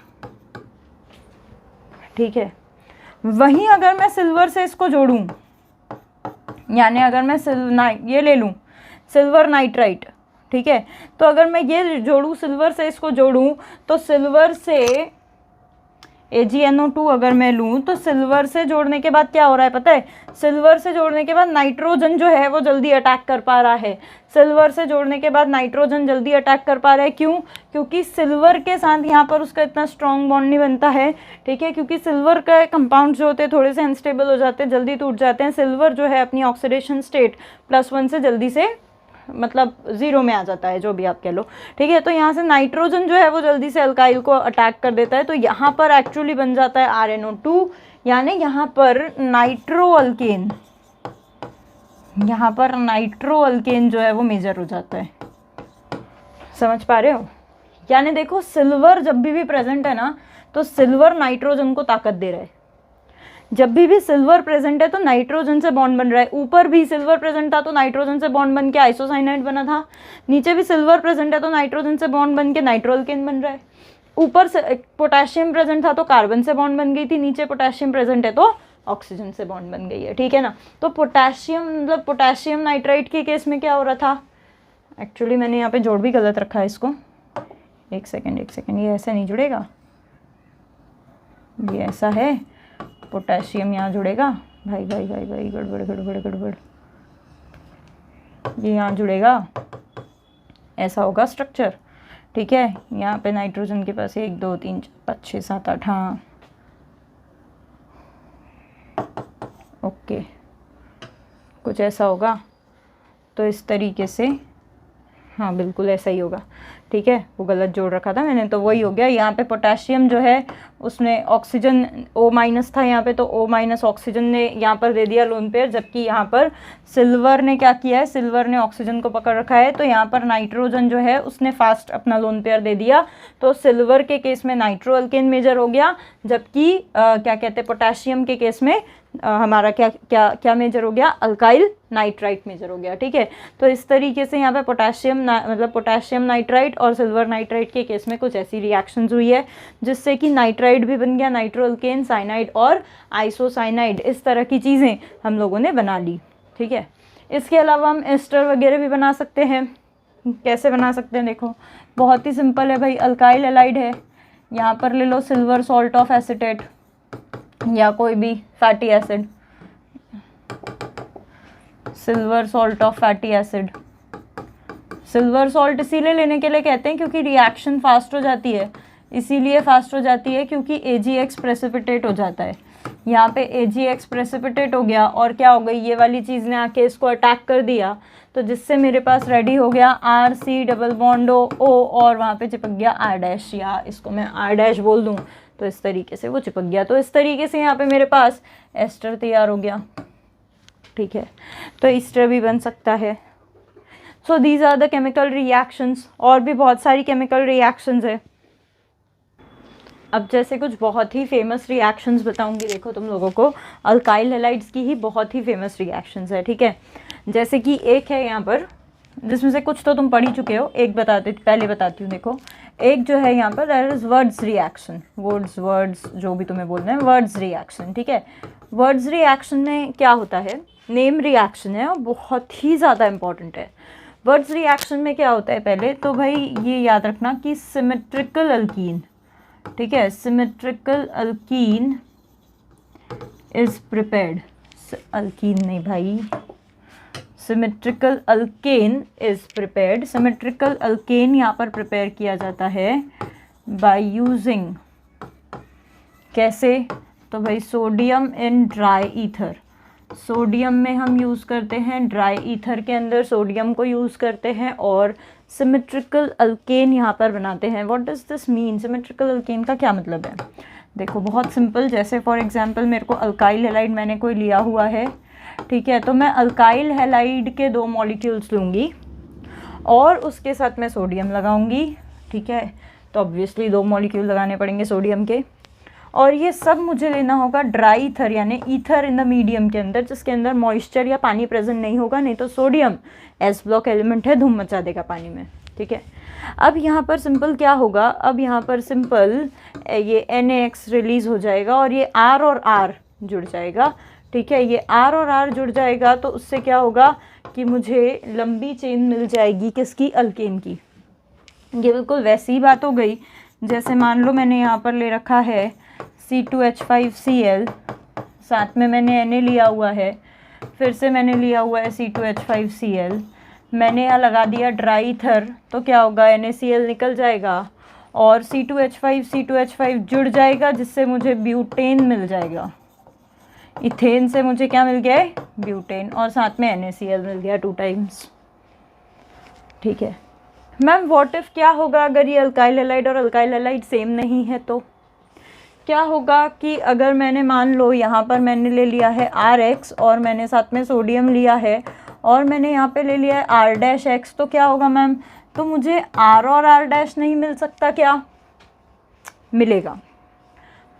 ठीक है। वहीं अगर मैं सिल्वर से इसको जोड़ूं, यानी अगर मैं ये ले लूं सिल्वर नाइट्राइट, ठीक है, तो अगर मैं ये जोड़ूं सिल्वर से इसको जोड़ूं, तो सिल्वर से AgNO2 अगर मैं लूं, तो सिल्वर से जोड़ने के बाद क्या हो रहा है पता है, सिल्वर से जोड़ने के बाद नाइट्रोजन जो है वो जल्दी अटैक कर पा रहा है। सिल्वर से जोड़ने के बाद नाइट्रोजन जल्दी अटैक कर पा रहा है, क्यों? क्योंकि सिल्वर के साथ यहाँ पर उसका इतना स्ट्रॉन्ग बॉन्ड नहीं बनता है, ठीक है, क्योंकि सिल्वर का कंपाउंड जो होते हैं थोड़े से अनस्टेबल हो जाते हैं, जल्दी टूट जाते हैं। सिल्वर जो है अपनी ऑक्सीडेशन स्टेट +1 से जल्दी से मतलब 0 में आ जाता है, जो भी आप कह लो, ठीक है। तो यहाँ से नाइट्रोजन जो है वो जल्दी से अल्काइल को अटैक कर देता है, तो यहाँ पर एक्चुअली बन जाता है RNO2, यानी यहाँ पर नाइट्रो अल्केन, यहाँ पर नाइट्रो अल्केन जो है वो मेजर हो जाता है। समझ पा रहे हो? यानी देखो, सिल्वर जब भी प्रेजेंट है ना, तो सिल्वर नाइट्रोजन को ताकत दे रहा है। जब भी सिल्वर प्रेजेंट है तो नाइट्रोजन से बॉन्ड बन रहा है। ऊपर भी सिल्वर प्रेजेंट था तो नाइट्रोजन से बॉन्ड बन के आइसोसाइनाइड बना था, नीचे भी सिल्वर प्रेजेंट है तो नाइट्रोजन से बॉन्ड बन के नाइट्रोअल्केन बन रहा है। ऊपर से पोटेशियम प्रेजेंट था तो कार्बन से बॉन्ड बन गई थी, नीचे पोटेशियम प्रेजेंट है तो ऑक्सीजन से बॉन्ड बन गई है, ठीक है ना। तो पोटेशियम नाइट्राइट के केस में क्या हो रहा था, एक्चुअली मैंने यहाँ पे जोड़ भी गलत रखा है इसको, एक सेकेंड, ये ऐसे नहीं जुड़ेगा, ये ऐसा है, पोटेशियम यहाँ जुड़ेगा, भाई गड़बड़, ये यहाँ जुड़ेगा, ऐसा होगा स्ट्रक्चर, ठीक है। यहाँ पे नाइट्रोजन के पास 1 2 3 4 5 6 7 8, हाँ ओके, कुछ ऐसा होगा। तो इस तरीके से, हाँ बिल्कुल ऐसा ही होगा, ठीक है। वो गलत जोड़ रखा था मैंने, तो वही हो गया। यहाँ पे पोटेशियम जो है उसने ऑक्सीजन O- था यहाँ पे, तो O- ऑक्सीजन ने यहाँ पर दे दिया लोन पेयर, जबकि यहाँ पर सिल्वर ने क्या किया है, सिल्वर ने ऑक्सीजन को पकड़ रखा है, तो यहाँ पर नाइट्रोजन जो है उसने फास्ट अपना लोन पेयर दे दिया। तो सिल्वर के केस में नाइट्रो अल्केन मेजर हो गया, जबकि क्या कहते हैं पोटेशियम के केस में हमारा क्या मेजर हो गया, अल्काइल नाइट्राइट मेजर हो गया, ठीक है। तो इस तरीके से यहाँ पे पोटेशियम नाइट्राइट और सिल्वर नाइट्राइट के केस में कुछ ऐसी रिएक्शंस हुई है जिससे कि नाइट्राइड भी बन गया, नाइट्रो अल्केन, साइनाइड और आइसोसाइनाइड, इस तरह की चीज़ें हम लोगों ने बना ली, ठीक है। इसके अलावा हम एस्टर वगैरह भी बना सकते हैं। कैसे बना सकते हैं, देखो बहुत ही सिंपल है भाई। अल्काइल हैलाइड है, यहाँ पर ले लो सिल्वर सॉल्ट ऑफ एसीटेट या कोई भी fatty acid, silver salt of fatty acid. Silver salt इसीलिए लेने के लिए कहते हैं क्योंकि रिएक्शन फास्ट हो जाती है, इसीलिए फास्ट हो जाती है क्योंकि AgX प्रेसिपिटेट हो जाता है। यहाँ पे AgX प्रेसिपिटेट हो गया और क्या हो गई, ये वाली चीज़ ने आके इसको अटैक कर दिया, तो जिससे मेरे पास रेडी हो गया RC डबल बॉन्ड O और वहाँ पे चिपक गया R' या इसको मैं R' बोल दूँ, तो इस तरीके से वो चिपक गया। तो इस तरीके से यहाँ पे मेरे पास एस्टर तैयार हो गया, ठीक है। तो एस्टर भी बन सकता है। So these are the chemical reactions, और भी बहुत सारी केमिकल रिएक्शंस है। अब जैसे कुछ बहुत ही फेमस रिएक्शंस बताऊंगी, देखो तुम लोगों को अल्काइल हैलाइड्स की ही बहुत ही फेमस रिएक्शंस है, ठीक है। जैसे कि एक है यहाँ पर, जिसमें से कुछ तो तुम पढ़ ही चुके हो, एक पहले बताती हूँ। देखो एक जो है यहाँ पर that is words reaction, words जो भी तुम्हें बोलना है, वर्ड्स रिएक्शन, ठीक है। वर्ड्स रिएक्शन में क्या होता है, नेम रिएक्शन है और बहुत ही ज़्यादा इंपॉर्टेंट है। वर्ड्स रिएक्शन में क्या होता है, पहले तो भाई ये याद रखना कि सिमेट्रिकल अल्कीन, ठीक है, symmetrical alkyne is prepared, alkyne नहीं भाई, symmetrical alkane is prepared, symmetrical alkane यहाँ पर प्रिपेयर किया जाता है बाय यूजिंग, कैसे, तो भाई sodium in dry ether, sodium में हम यूज़ करते हैं, ड्राई ईथर के अंदर सोडियम को यूज़ करते हैं और सिमेट्रिकल अल्केन यहाँ पर बनाते हैं। What does this mean, symmetrical alkane का क्या मतलब है? देखो बहुत सिंपल, जैसे फॉर एग्जांपल मेरे को अल्काइल हैलाइड मैंने कोई लिया हुआ है, ठीक है, तो मैं अल्काइल हैलाइड के 2 मॉलिक्यूल्स लूँगी और उसके साथ मैं सोडियम लगाऊंगी, ठीक है, तो ऑब्वियसली 2 मॉलिक्यूल लगाने पड़ेंगे सोडियम के, और ये सब मुझे लेना होगा ड्राई ईथर यानी ईथर इन द मीडियम के अंदर, जिसके अंदर मॉइस्चर या पानी प्रेजेंट नहीं होगा, नहीं तो सोडियम एस ब्लॉक एलिमेंट है, धूम मचा देगा पानी में, ठीक है। अब यहाँ पर सिंपल क्या होगा, अब यहाँ पर सिंपल ये NaX रिलीज़ हो जाएगा और ये R और R जुड़ जाएगा, ठीक है, ये R और R जुड़ जाएगा, तो उससे क्या होगा कि मुझे लंबी चेन मिल जाएगी किसकी, अल्केन की। ये बिल्कुल वैसी ही बात हो गई जैसे मान लो मैंने यहाँ पर ले रखा है C2H5Cl, साथ में मैंने Na लिया हुआ है, फिर से मैंने लिया हुआ है C2H5Cl, मैंने यहाँ लगा दिया ड्राई ईथर, तो क्या होगा, NaCl निकल जाएगा और C2H5 जुड़ जाएगा, जिससे मुझे ब्यूटेन मिल जाएगा। इथेन से मुझे क्या मिल गया है, ब्यूटेन, और साथ में NaCl मिल गया 2 टाइम्स, ठीक है। मैम व्हाट इफ़ क्या होगा अगर ये अल्काइल हैलाइड और अल्काइल हैलाइड सेम नहीं है, तो क्या होगा कि अगर मैंने मान लो यहाँ पर मैंने ले लिया है RX और मैंने साथ में सोडियम लिया है और मैंने यहाँ पे ले लिया है R-X, तो क्या होगा मैम, तो मुझे R और R- नहीं मिल सकता, क्या मिलेगा,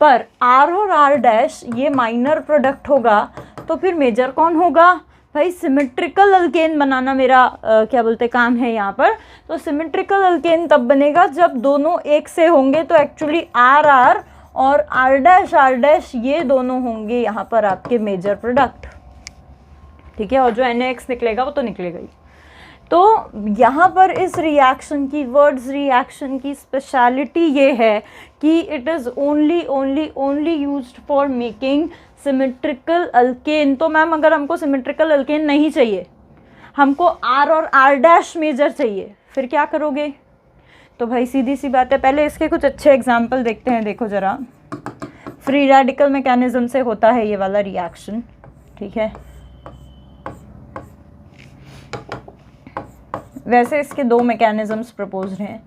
पर R और R- ये माइनर प्रोडक्ट होगा, तो फिर मेजर कौन होगा भाई, सिमेट्रिकल अल्केन बनाना मेरा क्या बोलते काम है यहाँ पर। तो सिमेट्रिकल अल्केन तब बनेगा जब दोनों एक से होंगे, तो एक्चुअली R और R' ये दोनों होंगे यहाँ पर आपके मेजर प्रोडक्ट, ठीक है, और जो NaX निकलेगा वो तो निकलेगा ही। तो यहाँ पर इस रिएक्शन की, वर्ड्स रिएक्शन की स्पेशलिटी ये है कि it is only used for making symmetrical alkane. तो मैम अगर हमको सिमेट्रिकल अल्केन नहीं चाहिए, हमको R और R' मेजर चाहिए, फिर क्या करोगे? तो भाई सीधी सी बात है, पहले इसके कुछ अच्छे एग्जाम्पल देखते हैं। देखो ज़रा, फ्री रेडिकल मैकेनिज्म से होता है ये वाला रिएक्शन, ठीक है। वैसे इसके 2 मैकेनिज़म्स प्रपोज्ड हैं,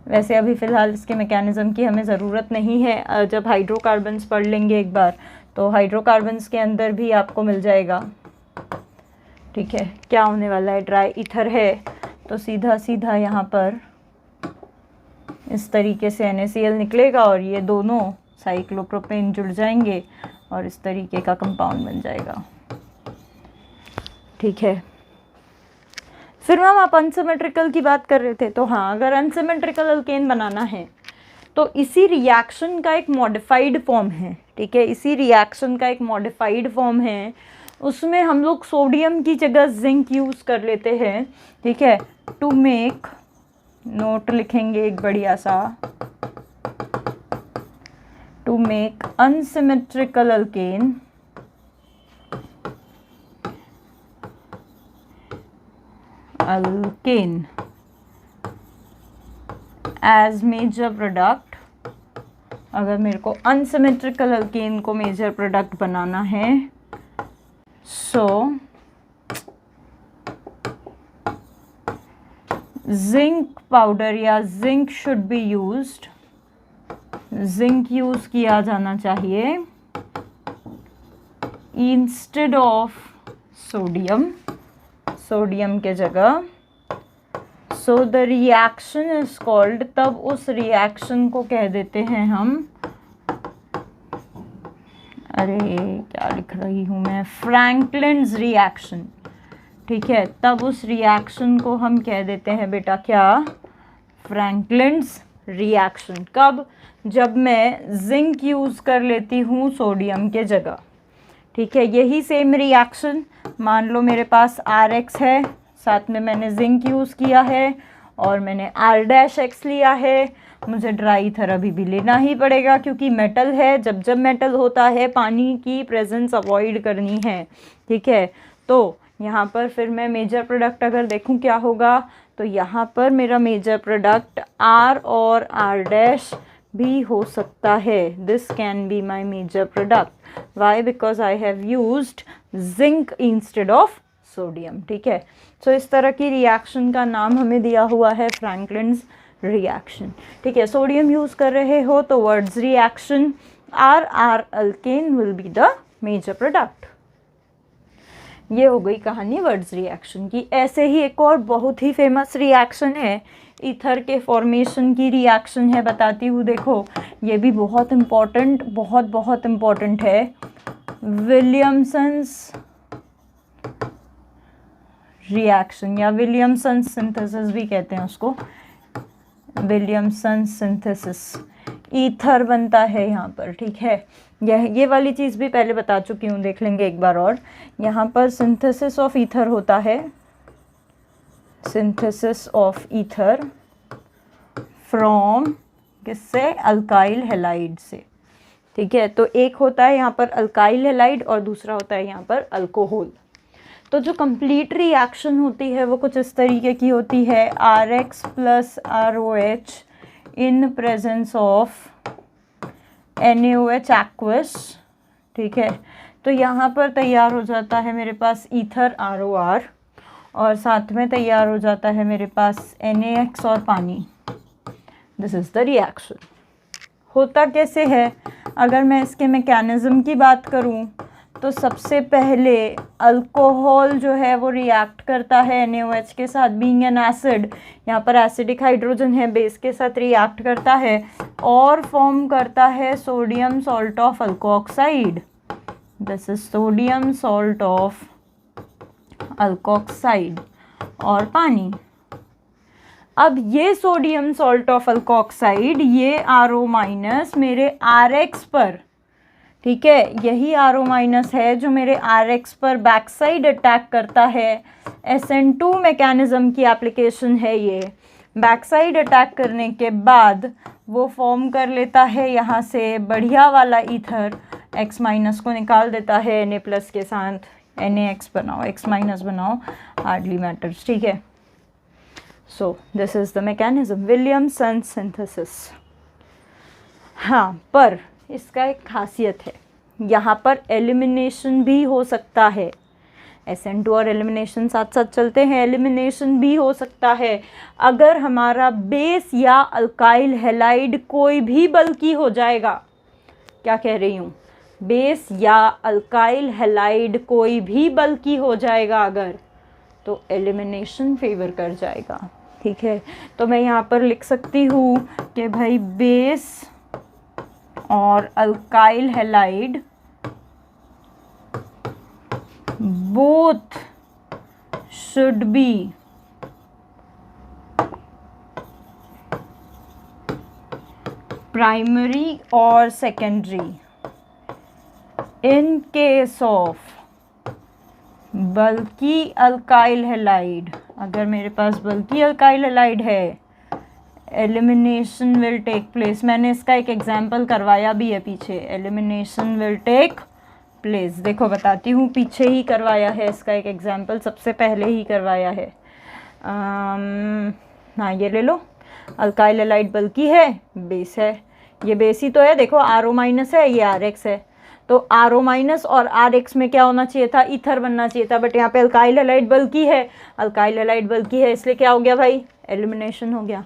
वैसे अभी फ़िलहाल इसके मैकेनिज़्म की हमें ज़रूरत नहीं है, जब हाइड्रोकार्बन्स पढ़ लेंगे एक बार तो हाइड्रोकार्बन्स के अंदर भी आपको मिल जाएगा, ठीक है। क्या होने वाला है, ड्राई ईथर है, तो सीधा यहाँ पर इस तरीके से NaCl निकलेगा और ये दोनों साइक्लोप्रोपेन जुड़ जाएंगे और इस तरीके का कंपाउंड बन जाएगा, ठीक है। फिर मैम आप अनसिमेट्रिकल की बात कर रहे थे, तो हाँ, अगर अनसिमेट्रिकल अल्केन बनाना है तो इसी रिएक्शन का एक मॉडिफाइड फॉर्म है, ठीक है, इसी रिएक्शन का एक मॉडिफाइड फॉर्म है, उसमें हम लोग सोडियम की जगह जिंक यूज़ कर लेते हैं, ठीक है, टू मेक, नोट लिखेंगे एक बढ़िया सा, to make unsymmetrical alkane as major product. अगर मेरे को अनसिमेट्रिकल अल्केन को मेजर प्रोडक्ट बनाना है, सो जिंक पाउडर या zinc should be used, zinc use किया जाना चाहिए इंस्टेड ऑफ सोडियम, सोडियम के जगह। So the reaction is called, तब उस रिएक्शन को कह देते हैं हम, अरे क्या लिख रही हूँ मैं, फ्रैंकलिन्स रिएक्शन, ठीक है। तब उस रिएक्शन को हम कह देते हैं बेटा क्या, फ्रैंकलिन्स रिएक्शन। कब? जब मैं जिंक यूज़ कर लेती हूँ सोडियम के जगह, ठीक है। यही सेम रिएक्शन, मान लो मेरे पास RX है, साथ में मैंने जिंक यूज़ किया है और मैंने R' लिया है। मुझे ड्राई ईथर अभी भी लेना ही पड़ेगा क्योंकि मेटल है, जब जब मेटल होता है पानी की प्रेजेंस अवॉइड करनी है, ठीक है। तो यहाँ पर फिर मैं मेजर प्रोडक्ट अगर देखूँ क्या होगा, तो यहाँ पर मेरा मेजर प्रोडक्ट R और R' भी हो सकता है। This can be my major product. Why? Because I have used zinc instead of sodium, ठीक है। सो इस तरह की रिएक्शन का नाम हमें दिया हुआ है फ्रैंकलिन्स रिएक्शन, ठीक है। सोडियम यूज़ कर रहे हो तो Wurtz reaction R alkane will be the major product. ये हो गई कहानी वर्ड्स रिएक्शन की। ऐसे ही एक और बहुत ही फेमस रिएक्शन है, ईथर के फॉर्मेशन की रिएक्शन है, बताती हूँ। देखो ये भी बहुत इम्पॉर्टेंट, बहुत इम्पॉर्टेंट है। विलियमसन्स रिएक्शन या विलियमसन सिंथेसिस भी कहते हैं उसको, विलियमसन सिंथेसिस। ईथर बनता है यहाँ पर, ठीक है। ये वाली चीज़ भी पहले बता चुकी हूँ, देख लेंगे एक बार और। यहाँ पर सिंथेसिस ऑफ ईथर होता है, सिंथेसिस ऑफ ईथर फ्रॉम किससे? अल्काइल हैलाइड से, ठीक है। तो एक होता है यहाँ पर अल्काइल हैलाइड और दूसरा होता है यहाँ पर अल्कोहल। तो जो कंप्लीट रिएक्शन होती है वो कुछ इस तरीके की होती है, RX plus ROH in presence of NaOH aqueous, ठीक है। तो यहाँ पर तैयार हो जाता है मेरे पास ईथर ROR और साथ में तैयार हो जाता है मेरे पास NaX और पानी। This is the reaction. होता कैसे है? अगर मैं इसके मैकेनिज़्म की बात करूँ तो सबसे पहले अल्कोहल जो है वो रिएक्ट करता है NaOH के साथ, बीइंग एन एसिड। यहाँ पर एसिडिक हाइड्रोजन है, बेस के साथ रिएक्ट करता है और फॉर्म करता है sodium salt of alkoxide. This is sodium salt of alkoxide और पानी। अब ये सोडियम सॉल्ट ऑफ अल्कोक्साइड, ये RO माइनस मेरे RX पर, ठीक है, यही RO माइनस है जो मेरे RX पर बैक साइड अटैक करता है। SN2 मैकेनिज़्म की एप्लीकेशन है ये। बैक साइड अटैक करने के बाद वो फॉर्म कर लेता है यहाँ से बढ़िया वाला ईथर, X माइनस को निकाल देता है Na प्लस के साथ, NaX बनाओ, X माइनस बनाओ, हार्डली मैटर्स, ठीक है। So this is the mechanism, Williamson synthesis. हाँ, पर इसका एक खासियत है, यहाँ पर एलिमिनेशन भी हो सकता है। SN2 और एलिमिनेशन साथ साथ चलते हैं, एलिमिनेशन भी हो सकता है अगर हमारा बेस या अल्काइल हैलाइड कोई भी बल्कि हो जाएगा। क्या कह रही हूँ? बेस या अल्काइल हैलाइड कोई भी बल्कि हो जाएगा अगर, तो एलिमिनेशन फेवर कर जाएगा, ठीक है। तो मैं यहाँ पर लिख सकती हूँ कि भाई बेस और alkyl halide both should be primary or secondary in case of बल्कि अल्काइल हैलाइड। अगर मेरे पास बल्कि अल्काइल हैलाइड है, एलिमिनेशन विल टेक प्लेस। मैंने इसका एक एग्जाम्पल करवाया भी है पीछे, एलिमिनेशन विल टेक प्लेस। देखो बताती हूँ, पीछे ही करवाया है इसका एक एग्जाम्पल, सबसे पहले ही करवाया है। हाँ, ये ले लो, अल्काइल हैलाइड बल्कि है, बेस है, ये बेस ही तो है। देखो RO माइनस है, ये RX है, तो RO माइनस और RX में क्या होना चाहिए था? ईथर बनना चाहिए था, बट यहाँ पे अल्काइल हैलाइड बल्कि है, अल्काइल हैलाइड बल्कि है, इसलिए क्या हो गया भाई? एलिमिनेशन हो गया।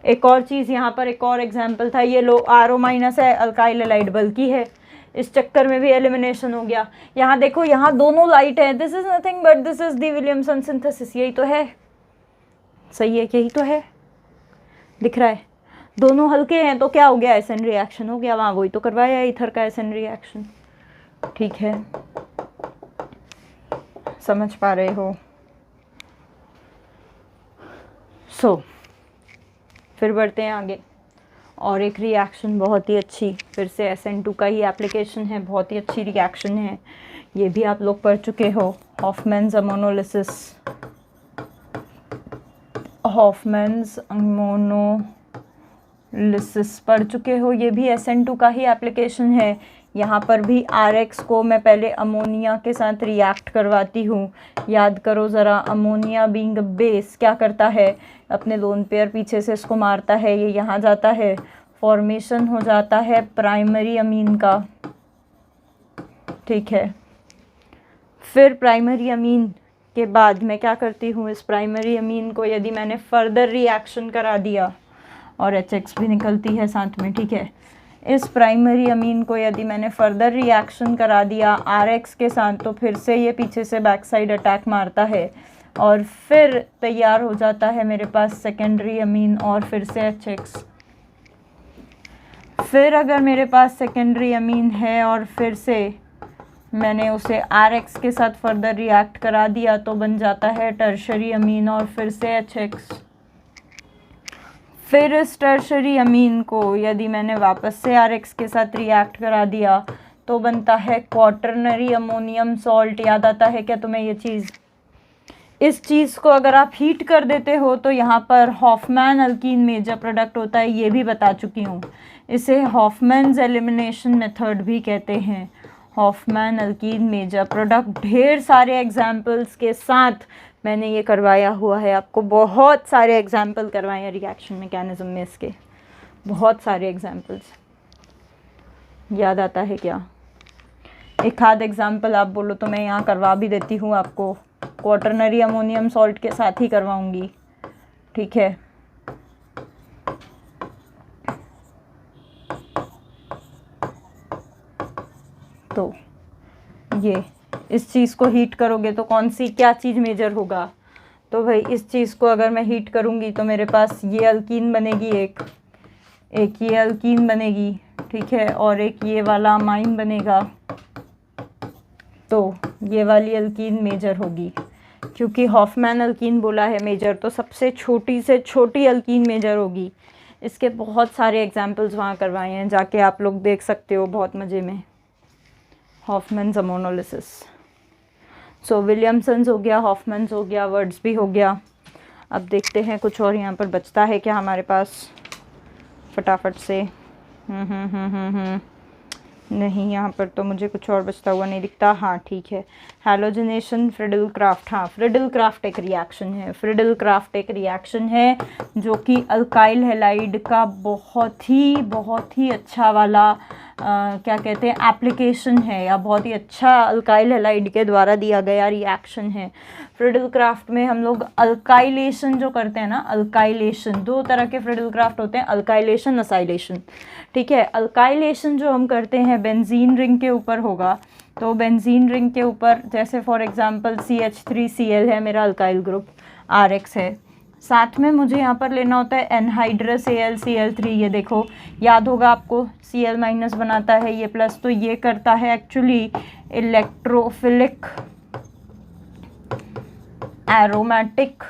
एक और चीज़ यहाँ पर, एक और एग्जाम्पल था, ये लो RO माइनस है, अल्काइल हैलाइड बल्कि है, इस चक्कर में भी एलिमिनेशन हो गया। यहाँ देखो, यहाँ दोनों लाइट है, this is nothing but this is the Williamson synthesis. यही तो है, सही है, यही तो है, दिख रहा है। दोनों हल्के हैं तो क्या हो गया? SN रिएक्शन हो गया। वहाँ वही तो करवाया है, ईथर का SN रिएक्शन, ठीक है। समझ पा रहे हो? फिर बढ़ते हैं आगे। और एक रिएक्शन बहुत ही अच्छी, फिर से SN2 का ही एप्लीकेशन है, बहुत ही अच्छी रिएक्शन है, ये भी आप लोग पढ़ चुके हो, हॉफमैन्स अमोनोलिसिस। हॉफमैन्स अमोनोलिसिस पढ़ चुके हो, ये भी SN2 का ही एप्लीकेशन है। यहाँ पर भी RX को मैं पहले अमोनिया के साथ रिएक्ट करवाती हूँ। याद करो ज़रा, अमोनिया बीइंग अ बेस क्या करता है, अपने लोन पेयर पीछे से इसको मारता है, ये यहाँ जाता है, फॉर्मेशन हो जाता है प्राइमरी अमीन का, ठीक है। फिर प्राइमरी अमीन के बाद मैं क्या करती हूँ, इस प्राइमरी अमीन को यदि मैंने फर्दर रिएक्शन करा दिया, और HX भी निकलती है साथ में, ठीक है। इस प्राइमरी अमीन को यदि मैंने फर्दर रिएक्शन करा दिया RX के साथ, तो फिर से ये पीछे से बैक साइड अटैक मारता है, और फिर तैयार हो जाता है मेरे पास सेकेंडरी अमीन और फिर से HX। फिर अगर मेरे पास सेकेंडरी अमीन है और फिर से मैंने उसे RX के साथ फर्दर रिएक्ट करा दिया, तो बन जाता है टर्शरी अमीन और फिर से HX। फिर इस टर्शरी अमीन को यदि मैंने वापस से RX के साथ रिएक्ट करा दिया, तो बनता है क्वाटरनरी अमोनियम सॉल्ट। याद आता है क्या तुम्हें ये चीज़? इस चीज़ को अगर आप हीट कर देते हो तो यहाँ पर हॉफमैन अल्कीन मेजर प्रोडक्ट होता है, ये भी बता चुकी हूँ। इसे हॉफमैन्स एलिमिनेशन मेथड भी कहते हैं। हॉफमैन अल्कीन मेजर प्रोडक्ट, ढेर सारे एग्जाम्पल्स के साथ मैंने ये करवाया हुआ है आपको, बहुत सारे एग्जाम्पल करवाए हैं रिएक्शन मैकेनिज्म में इसके, बहुत सारे एग्जाम्पल्स। याद आता है क्या? एक आध एग्जाम्पल आप बोलो तो मैं यहाँ करवा भी देती हूँ आपको, क्वाटरनरी अमोनियम सॉल्ट के साथ ही करवाऊँगी, ठीक है। तो ये इस चीज़ को हीट करोगे तो कौन सी क्या चीज़ मेजर होगा? तो भाई इस चीज़ को अगर मैं हीट करूँगी तो मेरे पास ये अल्कीन बनेगी, एक ये अल्कीन बनेगी, ठीक है, और एक ये वाला अमाइन बनेगा। तो ये वाली अल्कीन मेजर होगी, क्योंकि हॉफमैन अल्कीन बोला है मेजर, तो सबसे छोटी से छोटी अल्कीन मेजर होगी। इसके बहुत सारे एग्जाम्पल्स वहाँ करवाए हैं, जाके आप लोग देख सकते हो, बहुत मज़े में। हॉफमैन्स अमोनोलिसिस, सो विलियमसन्स हो गया, हॉफमैन्स हो गया, वर्ड्स भी हो गया। अब देखते हैं कुछ और यहाँ पर बचता है क्या हमारे पास, फटाफट से। नहीं, यहाँ पर तो मुझे कुछ और बचता हुआ नहीं दिखता। हाँ ठीक है, हैलोजिनेशन, फ्रिडल क्राफ्ट। हाँ, फ्रिडल क्राफ्ट एक रिएक्शन है, फ्रिडल क्राफ्ट एक रिएक्शन है जो कि अल्काइल हैलाइड का बहुत ही अच्छा वाला क्या कहते हैं एप्लीकेशन है, या बहुत ही अच्छा अल्काइल हैलाइड के द्वारा दिया गया रिएक्शन है। फ्रिडल क्राफ्ट में हम लोग अल्काइलेशन जो करते हैं ना, अल्काइलेशन, दो तरह के फ्रिडल क्राफ्ट होते हैं, अल्काइलेशन, असाइलेशन, ठीक है। अल्काइलेशन जो हम करते हैं बेंजीन रिंग के ऊपर होगा, तो बेंजीन रिंग के ऊपर जैसे फॉर एग्जांपल CH3Cl है मेरा अल्काइल ग्रुप, RX है, साथ में मुझे यहाँ पर लेना होता है एनहाइड्रस AlCl3। ये देखो, याद होगा आपको, Cl माइनस बनाता है ये प्लस, तो ये करता है एक्चुअली इलेक्ट्रोफिलिक एरोमेटिक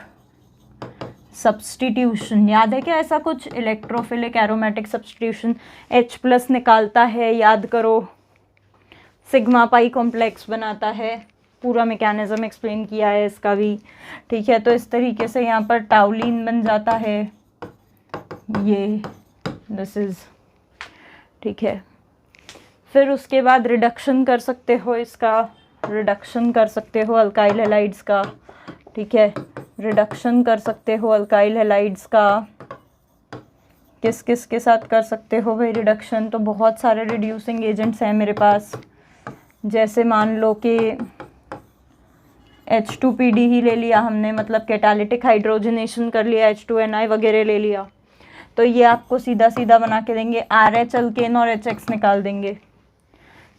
सब्सटीट्यूशन। याद है क्या ऐसा कुछ, electrophilic aromatic substitution, H plus निकालता है, याद करो, सिग्मा पाई कॉम्प्लेक्स बनाता है, पूरा मैकेनिज्म एक्सप्लेन किया है इसका भी, ठीक है। तो इस तरीके से यहाँ पर टाउलिन बन जाता है, ये दिस इज, ठीक है। फिर उसके बाद रिडक्शन कर सकते हो इसका, रिडक्शन कर सकते हो अल्काइल हैलाइड्स का, ठीक है, रिडक्शन कर सकते हो अल्काइल हैलाइड्स का। किस किस के साथ कर सकते हो भाई रिडक्शन? तो बहुत सारे रिड्यूसिंग एजेंट्स हैं मेरे पास, जैसे मान लो कि H2PD ही ले लिया हमने, मतलब कैटालिटिक हाइड्रोजनेशन कर लिया, H2Ni वगैरह ले लिया, तो ये आपको सीधा सीधा बना के देंगे, RH अल्केन और HX निकाल देंगे।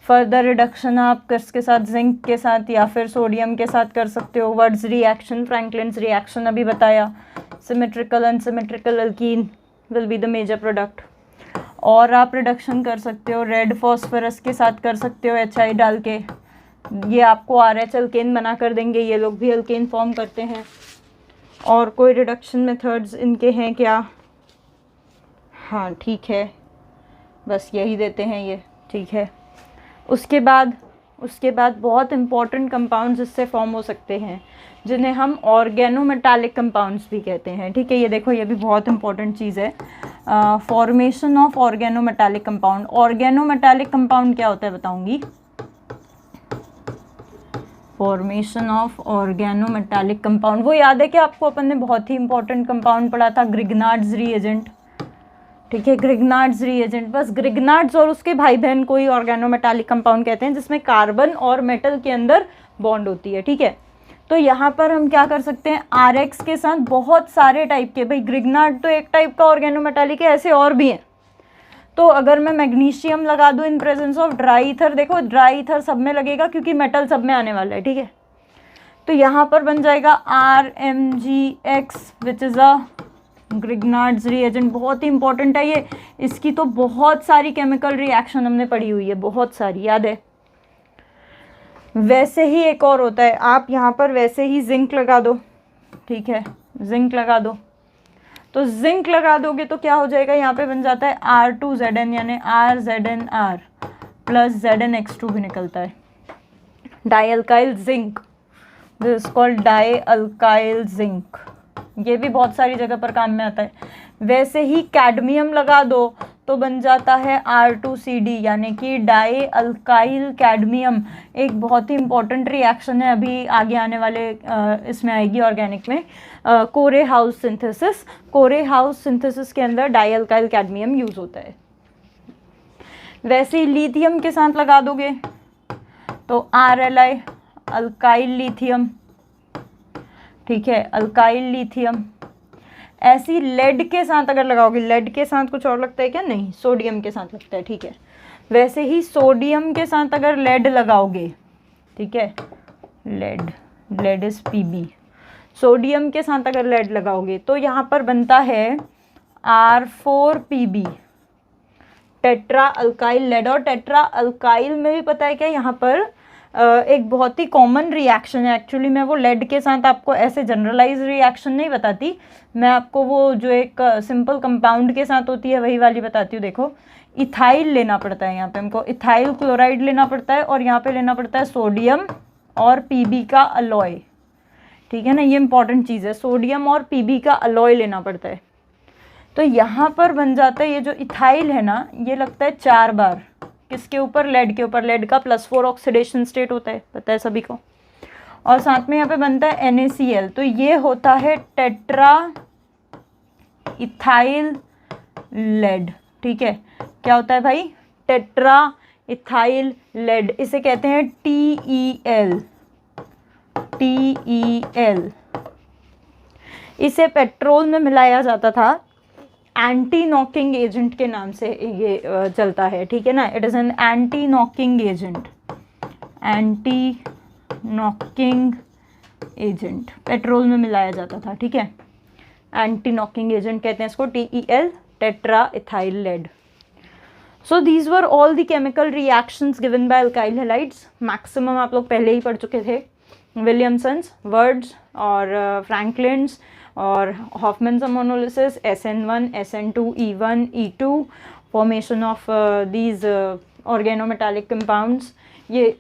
फर्दर रिडक्शन आप किसके साथ, जिंक के साथ या फिर सोडियम के साथ कर सकते हो। वर्ड्स रिएक्शन, फ्रैंकलिन्स रिएक्शन अभी बताया, symmetrical unsymmetrical alkene will be the major product. और आप रिडक्शन कर सकते हो रेड फॉस्फोरस के साथ कर सकते हो HI डाल के, ये आपको RH अल्केन बना कर देंगे, ये लोग भी अल्केन फॉर्म करते हैं। और कोई रिडक्शन मेथड्स इनके हैं क्या? हाँ ठीक है, बस यही देते हैं ये, ठीक है। उसके उसके बाद बहुत इंपॉर्टेंट कंपाउंड्स इससे फॉर्म हो सकते हैं जिन्हें हम ऑर्गेनोमेटालिक कंपाउंड्स भी कहते हैं, ठीक है। ये देखो, ये भी बहुत इंपॉर्टेंट चीज़ है, formation of organometallic compound. Organometallic compound क्या होता है बताऊंगी। फॉर्मेशन ऑफ ऑर्गेनोमेटालिक कंपाउंड, वो याद है कि आपको अपन ने बहुत ही इंपॉर्टेंट कंपाउंड पढ़ा था, ग्रिग्नार्ड्स रीएजेंट, ठीक है। ग्रिग्नार्ड्स रीएजेंट, बस ग्रिग्नार्ड्स और उसके भाई बहन को ही ऑर्गेनोमेटालिक कंपाउंड कहते हैं, जिसमें कार्बन और मेटल के अंदर बॉन्ड होती है, ठीक है। तो यहाँ पर हम क्या कर सकते हैं, RX के साथ बहुत सारे टाइप के, भाई ग्रिग्नार्ड तो एक टाइप का ऑर्गेनोमेटालिक है, ऐसे और भी हैं। तो अगर मैं मैग्नीशियम लगा दूं in presence of dry ether, देखो ड्राई ईथर सब में लगेगा क्योंकि मेटल सब में आने वाला है, ठीक है। तो यहाँ पर बन जाएगा RMgX which is a Grignard's reagent. बहुत ही इंपॉर्टेंट है ये, इसकी तो बहुत सारी केमिकल रिएक्शन हमने पढ़ी हुई है, बहुत सारी, याद है। वैसे ही एक और होता है, आप यहाँ पर वैसे ही जिंक लगा दो, ठीक है, जिंक लगा दो। तो जिंक लगा दोगे तो क्या हो जाएगा, यहाँ पे बन जाता है R2Zn, यानी RZnR प्लस ZnX2 भी निकलता है, dialkyl zinc, this is called dialkyl zinc. ये भी बहुत सारी जगह पर काम में आता है। वैसे ही कैडमियम लगा दो तो बन जाता है R2CD, यानी कि डाइअल्काइल कैडमियम। एक बहुत ही इंपॉर्टेंट रिएक्शन है, अभी आगे आने वाले इसमें आएगी ऑर्गेनिक में, कोरे हाउस सिंथेसिस। कोरे हाउस सिंथेसिस के अंदर डाइअल्काइल कैडमियम यूज होता है। वैसे ही लिथियम के साथ लगा दोगे तो RLi, अल्काइल लिथियम, ठीक है, अल्काइल लिथियम। ऐसी लेड के साथ अगर लगाओगे, लेड के साथ कुछ और लगता है क्या, नहीं, सोडियम के साथ लगता है, ठीक है। वैसे ही सोडियम के साथ अगर लेड लगाओगे, ठीक है, लेड इज Pb, सोडियम के साथ अगर लेड लगाओगे तो यहाँ पर बनता है R4Pb, टेट्रा अल्काइल लेड। और टेट्रा अल्काइल में भी पता है क्या, यहाँ पर एक बहुत ही कॉमन रिएक्शन है। एक्चुअली मैं वो लेड के साथ आपको ऐसे जनरलाइज रिएक्शन नहीं बताती, मैं आपको वो जो एक सिंपल कंपाउंड के साथ होती है वही वाली बताती हूँ। देखो, इथाइल लेना पड़ता है, यहाँ पे हमको इथाइल क्लोराइड लेना पड़ता है, और यहाँ पे लेना पड़ता है सोडियम और Pb का अलॉय, ठीक है ना, ये इंपॉर्टेंट चीज़ है, सोडियम और Pb का अलॉय लेना पड़ता है। तो यहाँ पर बन जाता है, ये जो इथाइल है ना, ये लगता है 4 बार, किसके ऊपर, लेड के ऊपर। लेड का +4 ऑक्सीडेशन स्टेट होता है, पता है सभी को। और साथ में यहाँ पे बनता है NaCl, तो ये होता है टेट्रा इथाइल लेड, ठीक है। क्या होता है भाई, टेट्रा इथाइल लेड, इसे कहते हैं TeL। इसे पेट्रोल में मिलाया जाता था, एंटी नॉकिंग एजेंट के नाम से ये चलता है, ठीक है ना। It is an anti knocking agent, anti knocking agent petrol में मिलाया जाता था, ठीक है। एंटी नॉकिंग एजेंट कहते हैं इसको, TeL, tetra ethyl lead. So these were all the chemical reactions given by alkyl halides. Maximum आप लोग पहले ही पढ़ चुके थे, विलियमसन्स, वर्ड्स और फ्रैंकलिन्स और हॉफमैन्स मोनोलिसिस, SN1, SN2, E1, E2, formation of these organometallic compounds, ये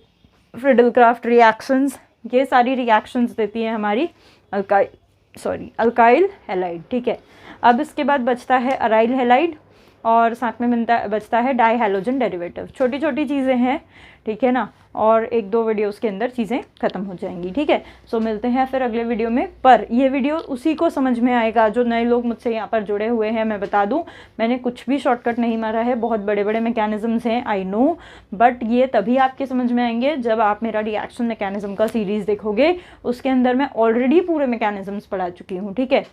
फ्रिडल-क्राफ्ट रिएक्शंस, ये सारी रिएक्शंस देती है हमारी अल्काइल हैलाइड, ठीक है। अब इसके बाद बचता है अराइल हैलाइड, और साथ में बचता है डाई हैलोजन डेरिवेटिव। छोटी छोटी चीज़ें हैं, ठीक है ना, और 1-2 वीडियोस के अंदर चीज़ें ख़त्म हो जाएंगी, ठीक है। सो मिलते हैं फिर अगले वीडियो में। पर ये वीडियो उसी को समझ में आएगा जो नए लोग मुझसे यहाँ पर जुड़े हुए हैं। मैं बता दूँ, मैंने कुछ भी शॉर्टकट नहीं मारा है, बहुत बड़े बड़े मैकेनिज़म्स हैं, आई नो, बट ये तभी आपके समझ में आएंगे जब आप मेरा रिएक्शन मैकेनिज़्म का सीरीज़ देखोगे। उसके अंदर मैं ऑलरेडी पूरे मैकेनिज़म्स पढ़ा चुकी हूँ, ठीक है।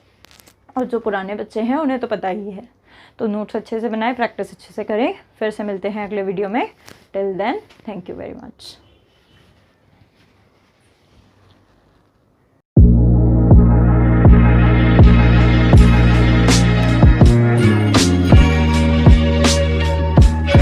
और जो पुराने बच्चे हैं उन्हें तो पता ही है। तो नोट्स अच्छे से बनाएं, प्रैक्टिस अच्छे से करें। फिर से मिलते हैं अगले वीडियो में। Till then, thank you very much.